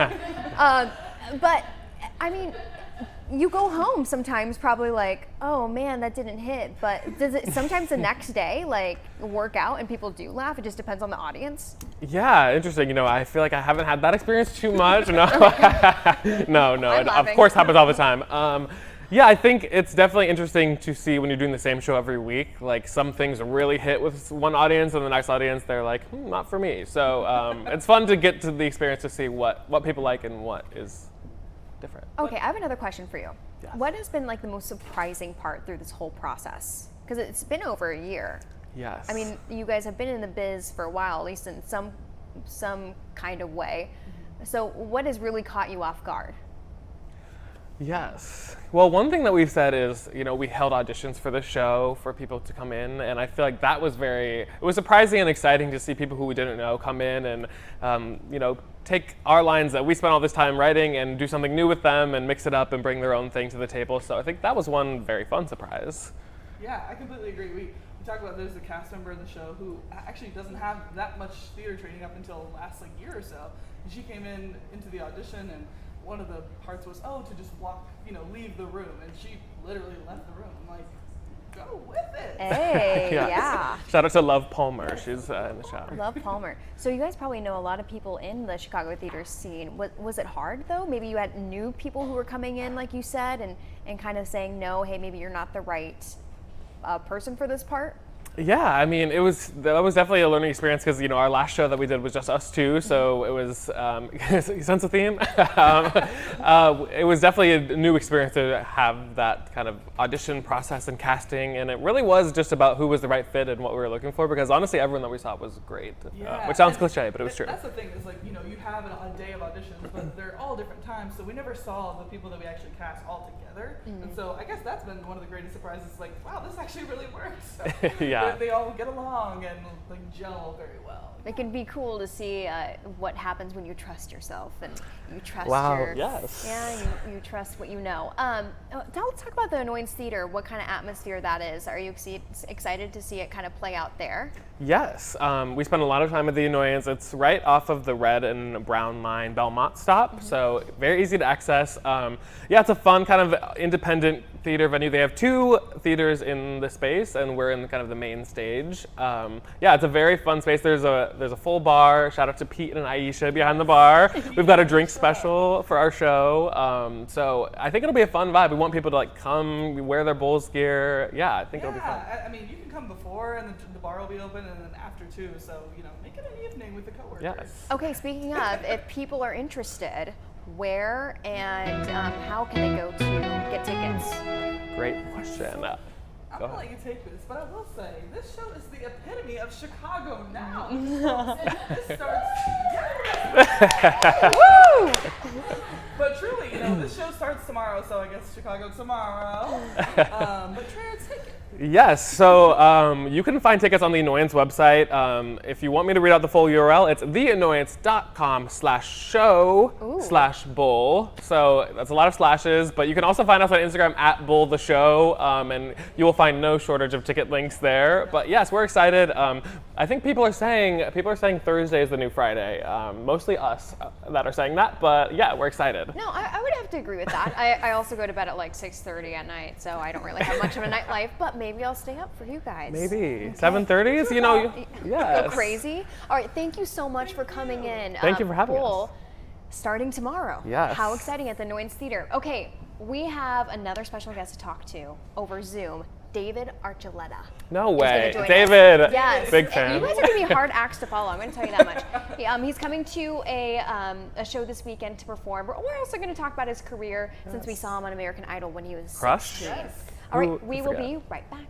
now. But I mean, you go home sometimes probably like, oh man, that didn't hit. But does it sometimes the next day like work out and people do laugh? It just depends on the audience. Yeah, interesting. You know, I feel like I haven't had that experience too much. No, no, it of course happens all the time. Yeah, I think it's definitely interesting to see when you're doing the same show every week. Like some things really hit with one audience, and the next audience they're like, not for me. So it's fun to get to the experience to see what people like and what is different. Okay, I have another question for you. Yes. What has been like the most surprising part through this whole process? Because it's been over a year. Yes. I mean, you guys have been in the biz for a while, at least in some kind of way. Mm-hmm. So what has really caught you off guard? Yes. Well, one thing that we've said is, you know, we held auditions for the show for people to come in, and I feel like that was it was surprising and exciting to see people who we didn't know come in and, you know, take our lines that we spent all this time writing and do something new with them and mix it up and bring their own thing to the table. So I think that was one very fun surprise. Yeah, I completely agree. We talked about there's a cast member in the show who actually doesn't have that much theater training up until the last year or so. And she came into the audition, and one of the parts was, to just leave the room. And she literally left the room. I'm like, go with it. Hey, yeah. Shout out to Love Palmer. She's in the show. Love Palmer. So you guys probably know a lot of people in the Chicago theater scene. Was it hard though? Maybe you had new people who were coming in, like you said, and kind of saying, no, hey, maybe you're not the right person for this part? Yeah, I mean, that was definitely a learning experience because, you know, our last show that we did was just us two, so it was, sense of theme? It was definitely a new experience to have that kind of audition process and casting, and it really was just about who was the right fit and what we were looking for, because honestly, everyone that we saw was great, which sounds cliche, but it was true. That's the thing, is like, you know, you have a day of auditions, but they're all different times, so we never saw the people that we actually cast all together, and so I guess that's been one of the greatest surprises, like, wow, this actually really works. So, yeah. They all get along and like gel very well. It can be cool to see what happens when you trust yourself and you trust you trust what you know. Let's talk about the Annoyance Theater, what kind of atmosphere that is. Are you excited to see it kind of play out there? Yes, we spend a lot of time at the Annoyance. It's right off of the red and brown line Belmont stop, so very easy to access. Yeah, it's a fun kind of independent theater venue. They have two theaters in the space, and we're in kind of the main stage. Yeah, it's a very fun space. There's a full bar. Shout out to Pete and Aisha behind the bar. We've got a drink special for our show. So I think it'll be a fun vibe. We want people to like come, wear their Bulls gear. Yeah, I think it'll be fun. I mean, you can come before, and the bar will be open, and then after too. So you know, make it an evening with the coworkers. Yes. Okay, speaking of, if people are interested, where and how can they go to get tickets? Great question. I'm gonna let you take this, but I will say this show is the epitome of Chicago now. This starts. Woo! But truly, you know, know, this show starts tomorrow, so I guess Chicago tomorrow. But Trey, take it. Yes, so you can find tickets on the Annoyance website. If you want me to read out the full URL, it's theannoyance.com/show/bull. So that's a lot of slashes, but you can also find us on Instagram at bulltheshow, and you will find no shortage of ticket links there. But yes, we're excited. I think people are saying Thursday is the new Friday. Mostly us that are saying that, but yeah, we're excited. No, I would have to agree with that. I also go to bed at like 6:30 at night, so I don't really have much of a nightlife, but maybe I'll stay up for you guys. Maybe. 7:30, you know, yes. Go crazy. All right, thank you so much for coming in. Thank you for having us. Starting tomorrow. Yes. How exciting at the Annoyance Theater. Okay, we have another special guest to talk to over Zoom. David Archuleta. No way. David. Us. Yes. Big fan. You guys are going to be hard acts to follow. I'm going to tell you that much. He's coming to a show this weekend to perform. We're also going to talk about his career since we saw him on American Idol when he was 16. Yes. All right, we will be right back.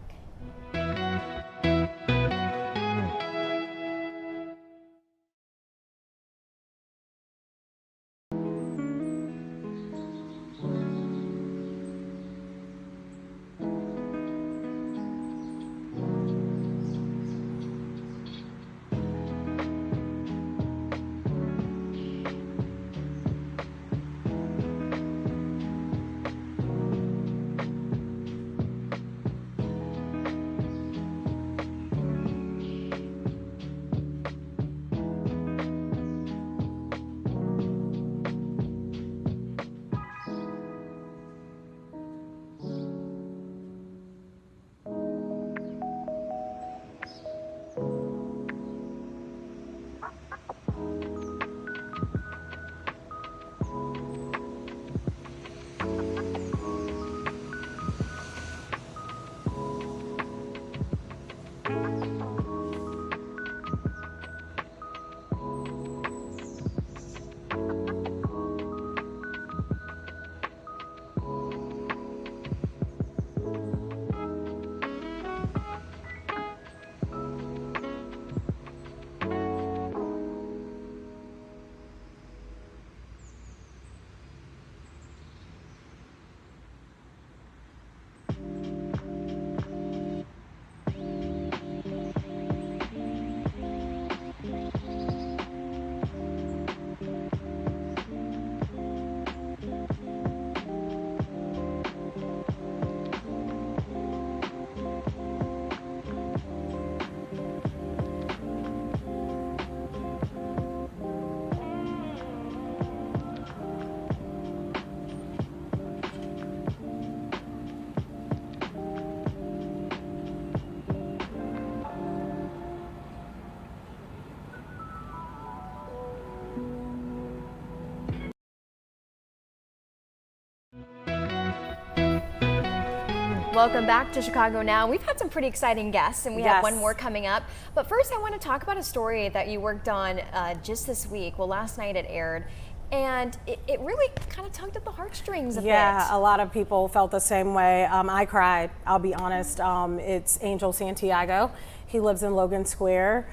Welcome back to Chicago Now. We've had some pretty exciting guests, and we have one more coming up. But first, I want to talk about a story that you worked on just this week. Well, last night it aired, and it really kind of tugged at the heartstrings a bit. Yeah, a lot of people felt the same way. I cried, I'll be honest. It's Angel Santiago. He lives in Logan Square.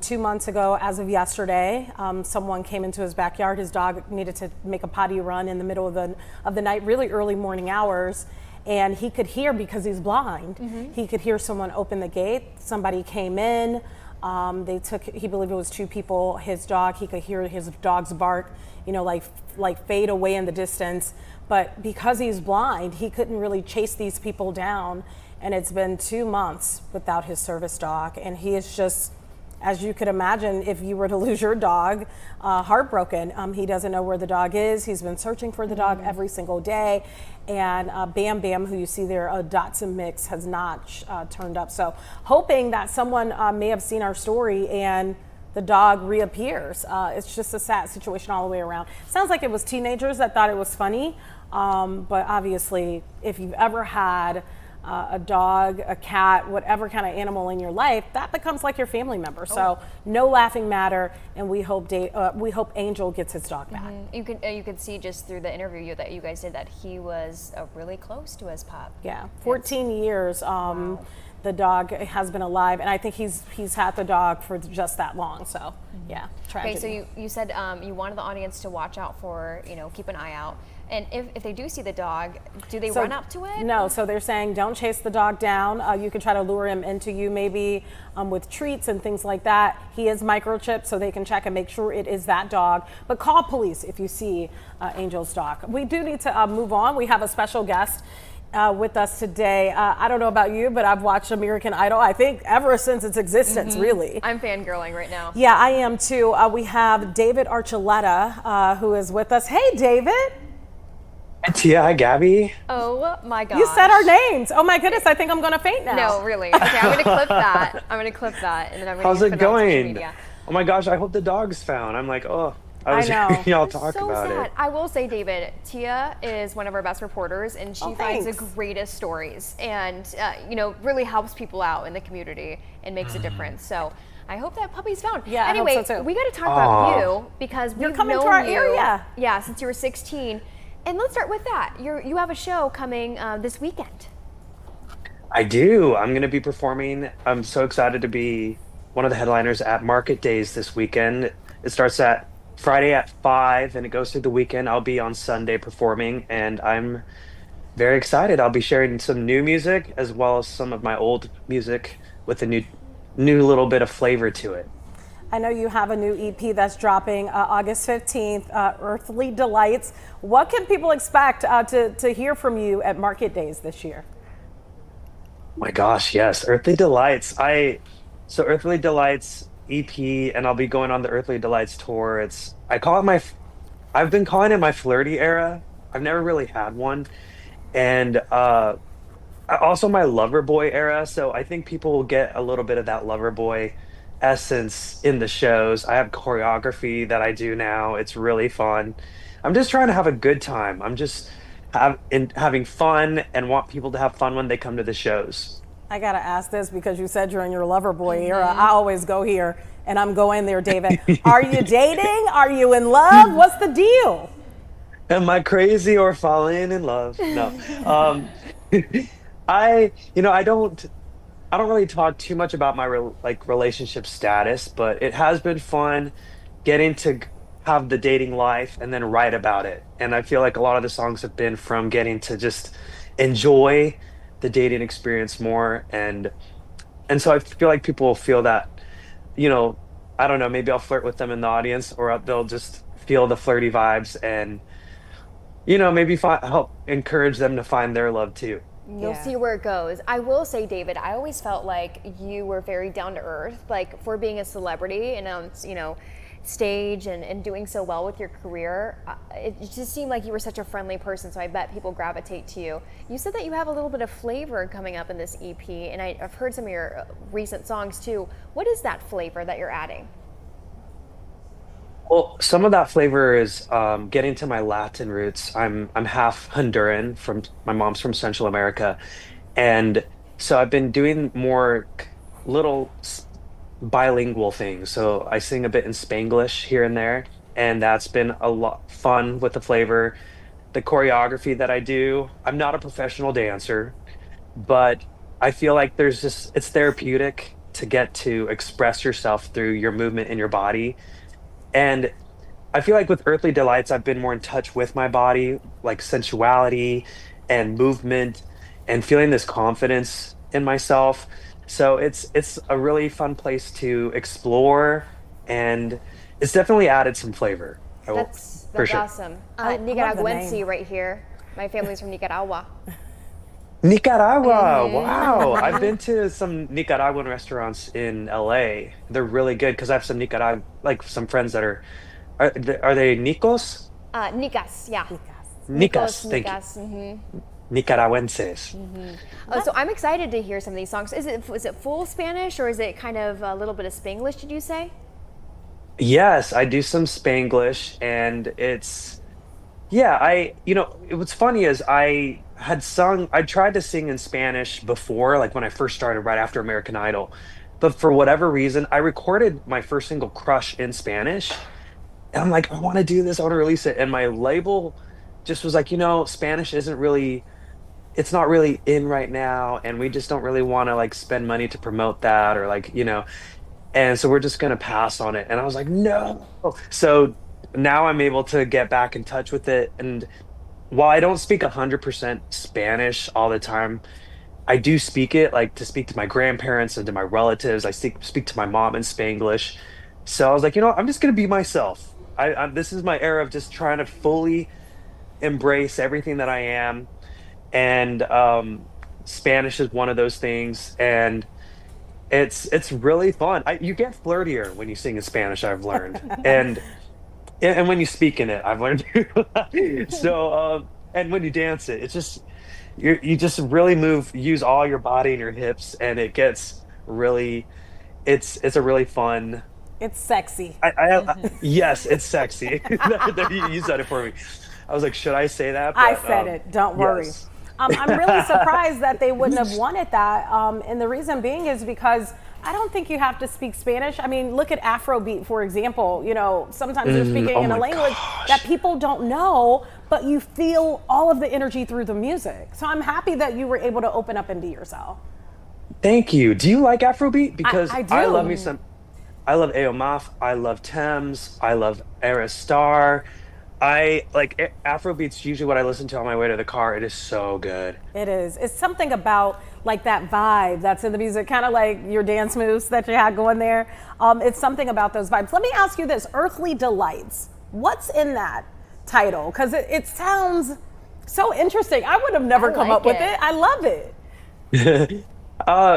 2 months ago, as of yesterday, someone came into his backyard. His dog needed to make a potty run in the middle of the night, really early morning hours. And he could hear, because he's blind, he could hear someone open the gate. Somebody came in. He believed it was 2 people. His dog, he could hear his dog's bark, you know, like fade away in the distance. But because he's blind, he couldn't really chase these people down. And it's been 2 months without his service dog. And he is just, as you could imagine, if you were to lose your dog, heartbroken. He doesn't know where the dog is. He's been searching for the dog every single day. And Bam Bam, who you see there, a Dotson mix, has not turned up. So hoping that someone may have seen our story and the dog reappears. It's just a sad situation all the way around. Sounds like it was teenagers that thought it was funny. But obviously, if you've ever had a dog, a cat, whatever kind of animal in your life, that becomes like your family member. So no laughing matter, and we hope Angel gets his dog back. You could see just through the interview that you guys did that he was really close to his pup. Yeah, 14 years. the dog has been alive, and I think he's had the dog for just that long. So yeah, tragedy. Okay, so you said you wanted the audience to watch out for, keep an eye out. And if they do see the dog, do they run up to it? No, so they're saying don't chase the dog down. You can try to lure him into you maybe with treats and things like that. He is microchipped, so they can check and make sure it is that dog. But call police if you see Angel's dog. We do need to move on. We have a special guest with us today. I don't know about you, but I've watched American Idol, I think, ever since its existence, really. I'm fangirling right now. Yeah, I am too. We have David Archuleta who is with us. Hey, David. Tia, hi, Gabby. Oh my gosh. You said our names. Oh my goodness, I think I'm gonna faint now. No, really. Okay, I'm gonna clip that. And then I'm gonna How's put it it on social going? media. Oh my gosh, I hope the dog's found. I'm like, oh, I was know. hearing y'all talk So about sad. it. I will say, David, Tia is one of our best reporters, and she finds the thanks. greatest stories, and really helps people out in the community and makes a difference. So I hope that puppy's found. Yeah, I Anyway, hope so too. we got to talk about you because You're we've coming to known our you, area. Yeah, since you were 16. And let's start with that. You have a show coming this weekend. I do. I'm going to be performing. I'm so excited to be one of the headliners at Market Days this weekend. It starts at Friday at 5 and it goes through the weekend. I'll be on Sunday performing, and I'm very excited. I'll be sharing some new music as well as some of my old music with a new little bit of flavor to it. I know you have a new EP that's dropping August 15th, Earthly Delights. What can people expect to hear from you at Market Days this year? My gosh, yes, Earthly Delights. So Earthly Delights EP, and I'll be going on the Earthly Delights tour. I've been calling it my flirty era. I've never really had one, and also my lover boy era. So I think people will get a little bit of that lover boy essence in the shows. I have choreography that I do now. It's really fun. I'm just trying to have a good time. I'm just having fun and want people to have fun when they come to the shows. I gotta ask this because you said you're in your lover boy era. I always go here and I'm going there, David. Are you dating? Are you in love? What's the deal? Am I crazy or falling in love? No. I don't really talk too much about my relationship status, but it has been fun getting to have the dating life and then write about it. And I feel like a lot of the songs have been from getting to just enjoy the dating experience more, and so I feel like people will feel that, I don't know, maybe I'll flirt with them in the audience, or they'll just feel the flirty vibes and maybe help encourage them to find their love too. You'll see where it goes. I will say, David, I always felt like you were very down to earth, like for being a celebrity and on, stage and doing so well with your career. It just seemed like you were such a friendly person, so I bet people gravitate to you. You said that you have a little bit of flavor coming up in this EP, and I've heard some of your recent songs too. What is that flavor that you're adding? Well, some of that flavor is getting to my Latin roots. I'm half Honduran, from my mom's from Central America, and so I've been doing more little bilingual things. So I sing a bit in Spanglish here and there, and that's been a lot fun with the flavor. The choreography that I do, I'm not a professional dancer, but I feel like it's therapeutic to get to express yourself through your movement in your body. And I feel like with Earthly Delights, I've been more in touch with my body, like sensuality and movement and feeling this confidence in myself. So it's a really fun place to explore, and it's definitely added some flavor. That's sure. awesome. Nicaraguense right here. My family's from Nicaragua. Nicaragua, wow. I've been to some Nicaraguan restaurants in LA. They're really good because I have some some friends that are they Nicos? Nicas, yeah. Nicas, thank you. Mm-hmm. Nicaragüenses. Mm-hmm. So I'm excited to hear some of these songs. Is it full Spanish, or is it kind of a little bit of Spanglish, did you say? Yes, I do some Spanglish, and what's funny is I tried to sing in Spanish before, like when I first started right after American Idol, but for whatever reason, I recorded my first single Crush in Spanish, and I'm like, I want to do this, I want to release it, and my label just was like, Spanish isn't really it's not really in right now, and we just don't really want to like spend money to promote that, or like, and so we're just going to pass on it. And I was like, no. So now I'm able to get back in touch with it. And while I don't speak 100% Spanish all the time, I do speak it, like to speak to my grandparents and to my relatives. I speak to my mom in Spanglish. So I was like, I'm just going to be myself. This is my era of just trying to fully embrace everything that I am. And Spanish is one of those things. And it's really fun. You get flirtier when you sing in Spanish, I've learned. And when you speak in it, I've learned. So and when you dance it, it's just you just really use all your body and your hips, and it gets really, it's a really fun. It's sexy. Yes, it's sexy. You said it for me. I was like, should I say that? But, I said it. Don't worry. Yes. I'm really surprised that they wouldn't have wanted that. And the reason being is because I don't think you have to speak Spanish. I mean, look at Afrobeat, for example. Sometimes they're speaking in a language that people don't know, but you feel all of the energy through the music. So I'm happy that you were able to open up and be yourself. Thank you. Do you like Afrobeat? Because I do. I love me some. I love Eomaf. I love Thames. I love Era Star. I like Afrobeat's usually what I listen to on my way to the car. It is so good. It is. It's something about like that vibe that's in the music, kind of like your dance moves that you had going there. It's something about those vibes. Let me ask you this, Earthly Delights. What's in that title? Because it sounds so interesting. I would have never come up with it. I love it.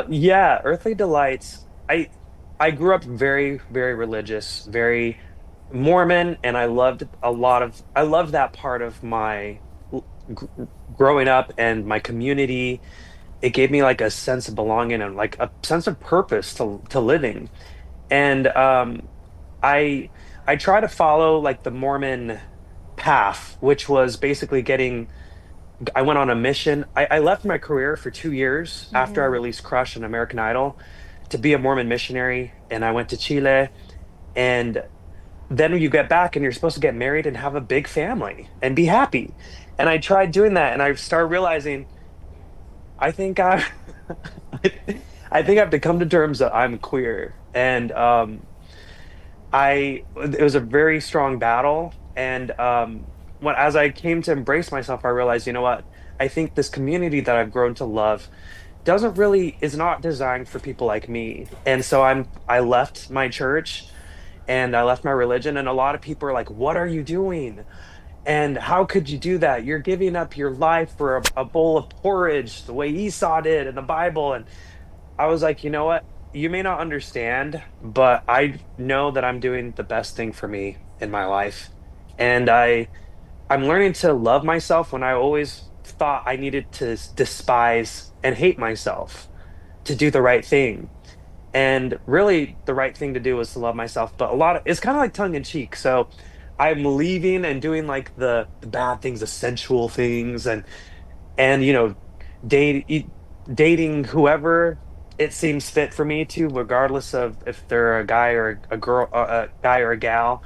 Yeah, Earthly Delights. I grew up very, very religious, very Mormon, and I loved that part of my growing up and my community. It gave me like a sense of belonging and like a sense of purpose to living. And I try to follow like the Mormon path, which was basically I went on a mission. I left my career for 2 years after I released Crush and American Idol to be a Mormon missionary, and I went to Chile. And then you get back and you're supposed to get married and have a big family and be happy. And I tried doing that, and I started realizing I think I have to come to terms that I'm queer. And it was a very strong battle. And as I came to embrace myself, I realized, you know what? I think this community that I've grown to love is not designed for people like me. And so I left my church and I left my religion, and a lot of people are like, what are you doing? And how could you do that? You're giving up your life for a bowl of porridge, the way Esau did in the Bible. And I was like, you know what? You may not understand, but I know that I'm doing the best thing for me in my life. And I'm learning to love myself when I always thought I needed to despise and hate myself to do the right thing. And really the right thing to do was to love myself. But it's kind of like tongue in cheek. So I'm leaving and doing like the bad things, the sensual things, and dating whoever it seems fit for me to, regardless of if they're a guy or a girl, a guy or a gal.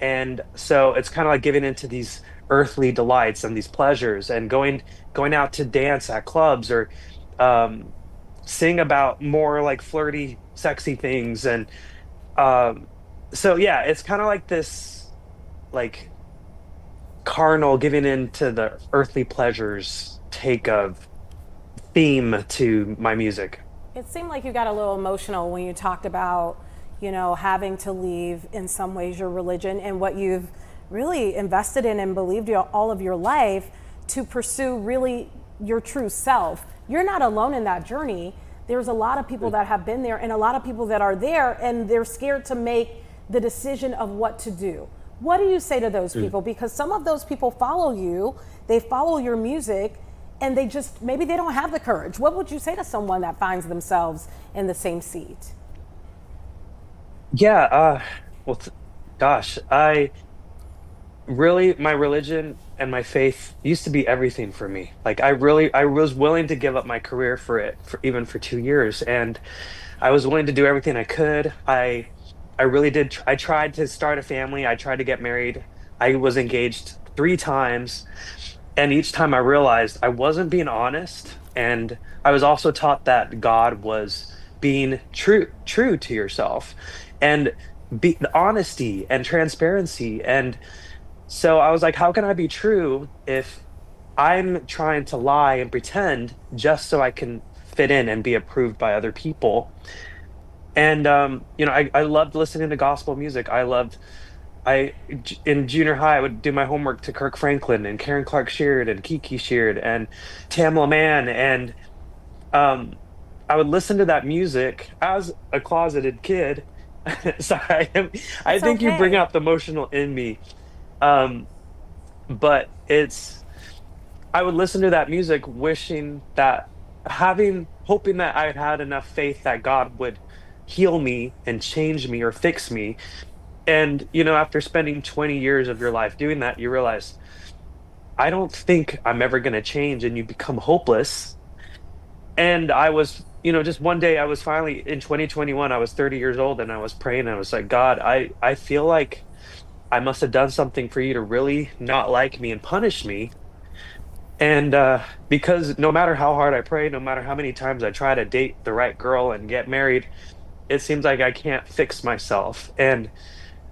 And so it's kind of like giving into these earthly delights and these pleasures, and going out to dance at clubs, or sing about more like flirty, sexy things. And so yeah, it's kind of like this like carnal giving into the earthly pleasures take of theme to my music. It seemed like you got a little emotional when you talked about, having to leave in some ways your religion and what you've really invested in and believed all of your life to pursue really your true self. You're not alone in that journey. There's a lot of people that have been there, and a lot of people that are there, and they're scared to make the decision of what to do. What do you say to those people? Because some of those people follow you, they follow your music, and maybe they don't have the courage. What would you say to someone that finds themselves in the same seat? Yeah, gosh, my religion and my faith used to be everything for me. Like I was willing to give up my career even for 2 years, and I was willing to do everything I could. I really did. I tried to start a family. I tried to get married. I was engaged 3 times, And each time I realized I wasn't being honest. And I was also taught that God was being true to yourself and be honesty and transparency. And so I was like, how can I be true if I'm trying to lie and pretend just so I can fit in and be approved by other people? And I loved listening to gospel music. In junior high, I would do my homework to Kirk Franklin and Karen Clark Sheard and Kiki Sheard and Tamla Mann, and um, I would listen to that music as a closeted kid. Sorry, I It's think you bring okay. out the emotional in me. Um, but I would listen to that music wishing that hoping that I had enough faith that God would heal me and change me or fix me. And, after spending 20 years of your life doing that, you realize, I don't think I'm ever going to change, and you become hopeless. And I was, just one day I was finally in 2021, I was 30 years old, and I was praying, and I was like, God, I feel like I must have done something for you to really not like me and punish me. And because no matter how hard I pray, no matter how many times I try to date the right girl and get married, it seems like I can't fix myself. And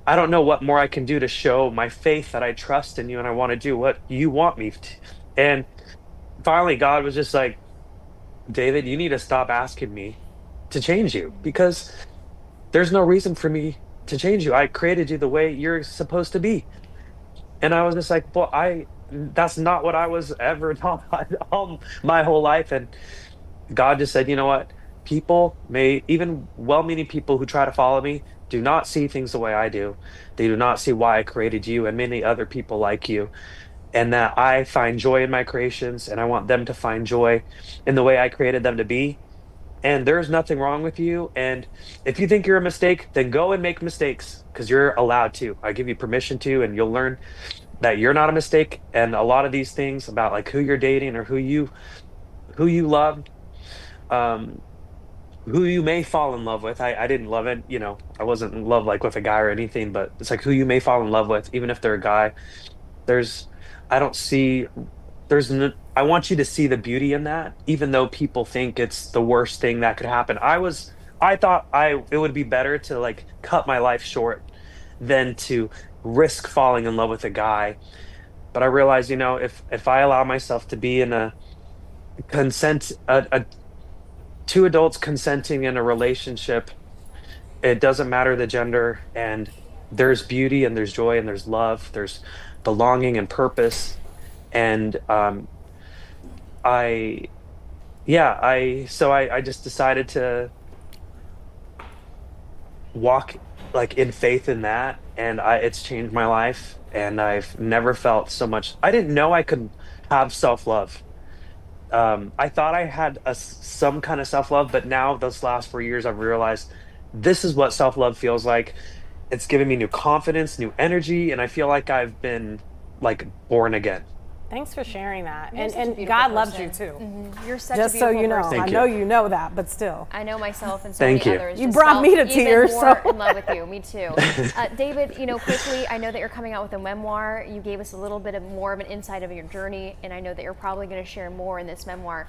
I don't know what more I can do to show my faith that I trust in you and I want to do what you want me to. And finally, God was just like, David, you need to stop asking me to change you because there's no reason for me to change you. I created you the way you're supposed to be. And I was just like, well, that's not what I was ever taught all my whole life. And God just said, you know what? People even well-meaning people who try to follow me, do not see things the way I do. They do not see why I created you and many other people like you. And that I find joy in my creations, and I want them to find joy in the way I created them to be. And there's nothing wrong with you. And if you think you're a mistake, then go and make mistakes because you're allowed to. I give you permission to, and you'll learn that you're not a mistake. And a lot of these things about like who you're dating or who you love, um, who you may fall in love with. I didn't love it, I wasn't in love like with a guy or anything, but it's like who you may fall in love with, even if they're a guy. There's, I don't see, I want you to see the beauty in that, even though people think it's the worst thing that could happen. I thought it would be better to like cut my life short than to risk falling in love with a guy. But I realized, if I allow myself to be in a two adults consenting in a relationship, it doesn't matter the gender, and there's beauty and there's joy and there's love, there's belonging and purpose. And I just decided to walk like in faith in that, and it's changed my life, and I've never felt so much. I didn't know I could have self-love. I thought I had some kind of self-love, but now those last 4 years, I've realized this is what self-love feels like. It's given me new confidence, new energy, and I feel like I've been like born again. Thanks for sharing that. You're such a And beautiful God loves person. you too. Mhm. You're such Just a so beautiful you know. person. I know you know that, but still. I know myself and so Thank many you. others. You just brought me felt to tears, even more so. in love with you. Me too. David, quickly, I know that you're coming out with a memoir. You gave us a little bit more of an insight of your journey, and I know that you're probably going to share more in this memoir.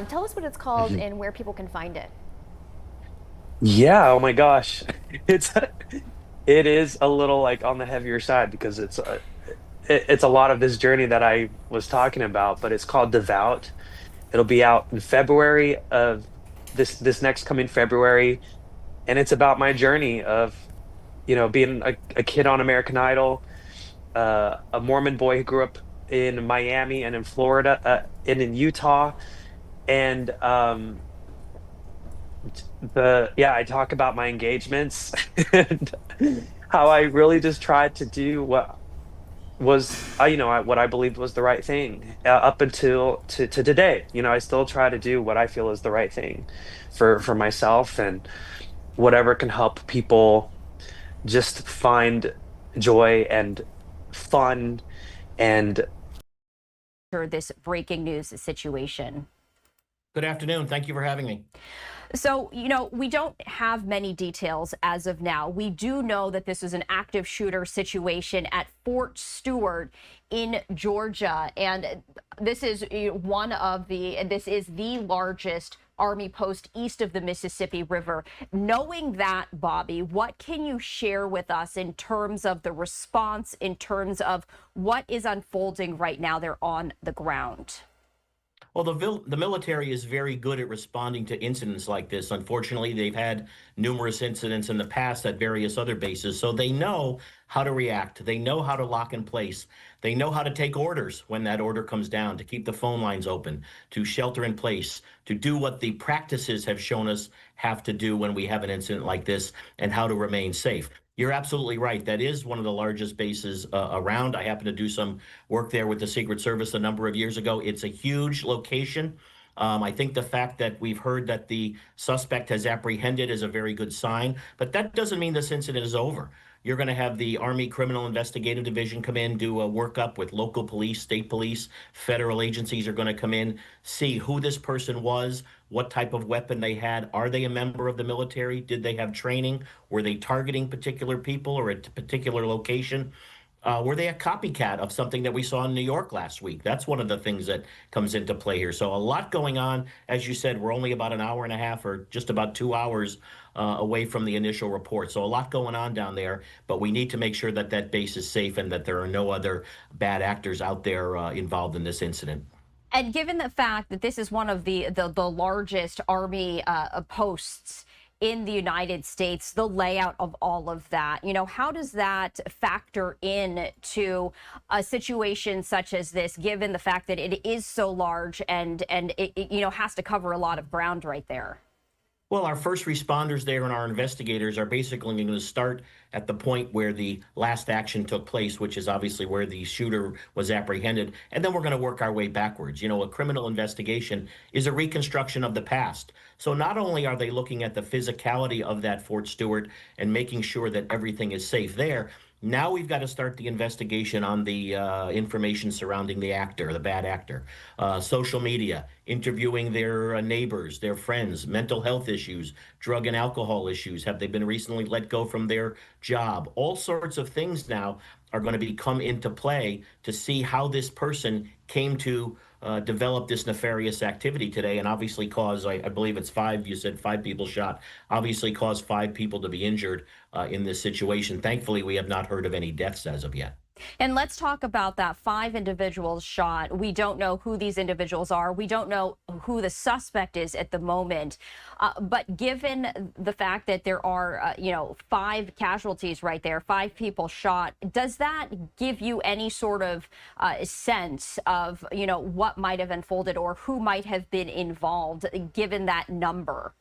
Tell us what it's called and where people can find it. Yeah, oh my gosh. It is a little like on the heavier side because it's a lot of this journey that I was talking about, but it's called Devout. It'll be out in February of this next coming February, and it's about my journey of being a kid on American Idol, a Mormon boy who grew up in Miami and in Florida, and in Utah, and I talk about my engagements and how I really just tried to do what was what I believed was the right thing up until to today. I still try to do what I feel is the right thing for myself, and whatever can help people just find joy and fun and this breaking news situation. Good afternoon. Thank you for having me. So, we don't have many details as of now. We do know that this is an active shooter situation at Fort Stewart in Georgia. And this is this is the largest Army post east of the Mississippi River. Knowing that, Bobby, what can you share with us in terms of the response, in terms of what is unfolding right now there on the ground? Well, the military is very good at responding to incidents like this. Unfortunately, they've had numerous incidents in the past at various other bases, so they know how to react. They know how to lock in place. They know how to take orders when that order comes down, to keep the phone lines open, to shelter in place, to do what the practices have shown us have to do when we have an incident like this, and how to remain safe. You're absolutely right. That is one of the largest bases around. I happened to do some work there with the Secret Service a number of years ago. It's a huge location. I think the fact that we've heard that the suspect has apprehended is a very good sign, but that doesn't mean this incident is over. You're going to have the Army Criminal Investigative Division come in, do a workup with local police, state police, federal agencies are going to come in, see who this person was, what type of weapon they had. Are they a member of the military? Did they have training? Were they targeting particular people or a particular location? Were they a copycat of something that we saw in New York last week? That's one of the things that comes into play here. So a lot going on. As you said, we're only about an hour and a half or just about 2 hours away from the initial report. So a lot going on down there, but we need to make sure that that base is safe and that there are no other bad actors out there involved in this incident. And given the fact that this is one of the largest Army posts in the United States, the layout of all of that, how does that factor in to a situation such as this, given the fact that it is so large and it has to cover a lot of ground right there? Well, our first responders there and our investigators are basically going to start at the point where the last action took place, which is obviously where the shooter was apprehended. And then we're going to work our way backwards. A criminal investigation is a reconstruction of the past. So not only are they looking at the physicality of that Fort Stewart and making sure that everything is safe there, now we've got to start the investigation on the information surrounding the actor, the bad actor, social media, interviewing their neighbors, their friends, mental health issues, drug and alcohol issues. Have they been recently let go from their job? All sorts of things now are going to come into play to see how this person came to develop this nefarious activity today, and obviously cause, I believe it's 5, you said 5 people shot, obviously caused 5 people to be injured in this situation. Thankfully, we have not heard of any deaths as of yet. And let's talk about that 5 individuals shot. We don't know who these individuals are. We don't know who the suspect is at the moment. But given the fact that there are, 5 casualties right there, 5 people shot, does that give you any sort of sense of, what might have unfolded or who might have been involved given that number?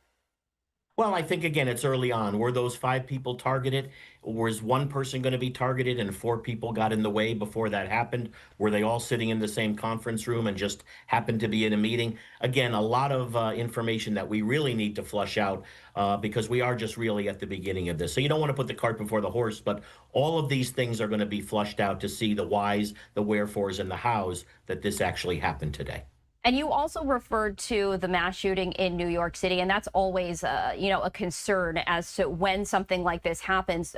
Well, I think, again, it's early on. Were those 5 people targeted? Was one person going to be targeted and 4 people got in the way before that happened? Were they all sitting in the same conference room and just happened to be in a meeting? Again, a lot of information that we really need to flush out because we are just really at the beginning of this. So you don't want to put the cart before the horse, but all of these things are going to be flushed out to see the whys, the wherefores, and the hows that this actually happened today. And you also referred to the mass shooting in New York City, and that's always, a concern as to when something like this happens.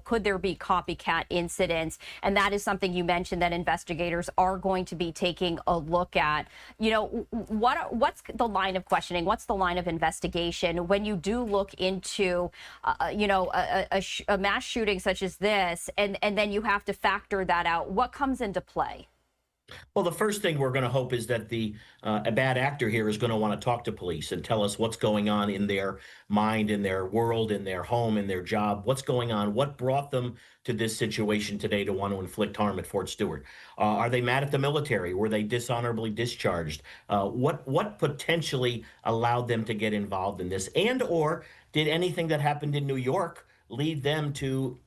Could there be copycat incidents? And that is something you mentioned that investigators are going to be taking a look at. What's the line of questioning? What's the line of investigation when you do look into, a mass shooting such as this, and then you have to factor that out? What comes into play? Well, the first thing we're going to hope is that a bad actor here is going to want to talk to police and tell us what's going on in their mind, in their world, in their home, in their job. What's going on? What brought them to this situation today to want to inflict harm at Fort Stewart? Are they mad at the military? Were they dishonorably discharged? What potentially allowed them to get involved in this? And or did anything that happened in New York lead them to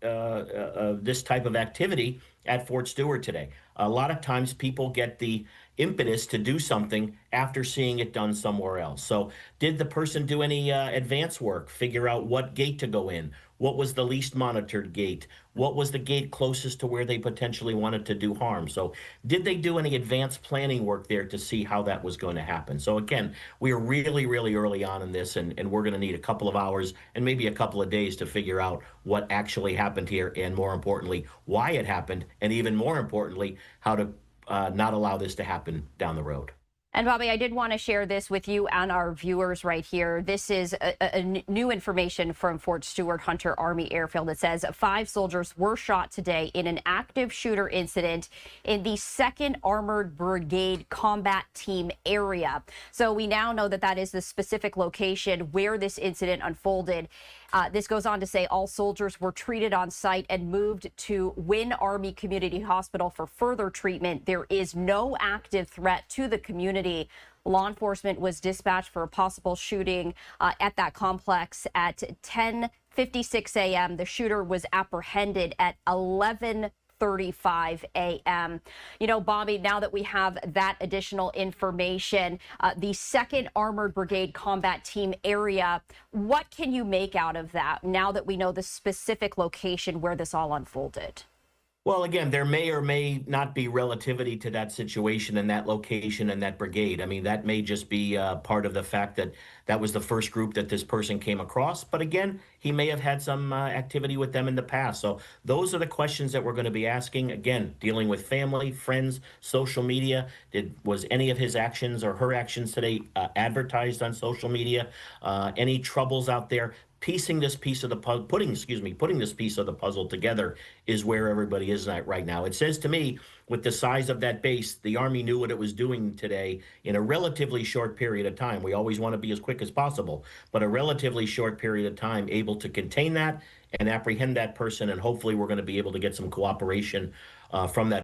this type of activity at Fort Stewart today? A lot of times people get the impetus to do something after seeing it done somewhere else. So did the person do any advance work, figure out what gate to go in, What was the least monitored gate? What was the gate closest to where they potentially wanted to do harm? So did they do any advanced planning work there to see how that was going to happen? So again, we are really, really early on in this, and we're going to need a couple of hours and maybe a couple of days to figure out what actually happened here, and more importantly, why it happened, and even more importantly, how to not allow this to happen down the road. And Bobby, I did want to share this with you and our viewers right here. This is new information from Fort Stewart Hunter Army Airfield. It says 5 soldiers were shot today in an active shooter incident in the 2nd Armored Brigade Combat Team area. So we now know that that is the specific location where this incident unfolded. This goes on to say all soldiers were treated on site and moved to Wynn Army Community Hospital for further treatment. There is no active threat to the community. Law enforcement was dispatched for a possible shooting at that complex at 10:56 a.m. The shooter was apprehended at 11:35 a.m. You know, Bobby, now that we have that additional information, the 2nd Armored Brigade Combat Team area, what can you make out of that now that we know the specific location where this all unfolded? Well, again, there may or may not be relativity to that situation and that location and that brigade. I mean, that may just be part of the fact that that was the first group that this person came across. But again, he may have had some activity with them in the past. So those are the questions that we're going to be asking. Again, dealing with family, friends, social media. Was any of his actions or her actions today advertised on social media? Any troubles out there? Piecing this piece of the puzzle, putting this piece of the puzzle together is where everybody is at right now. It says to me, with the size of that base, the Army knew what it was doing today in a relatively short period of time. We always want to be as quick as possible, but a relatively short period of time able to contain that and apprehend that person, and hopefully we're going to be able to get some cooperation from that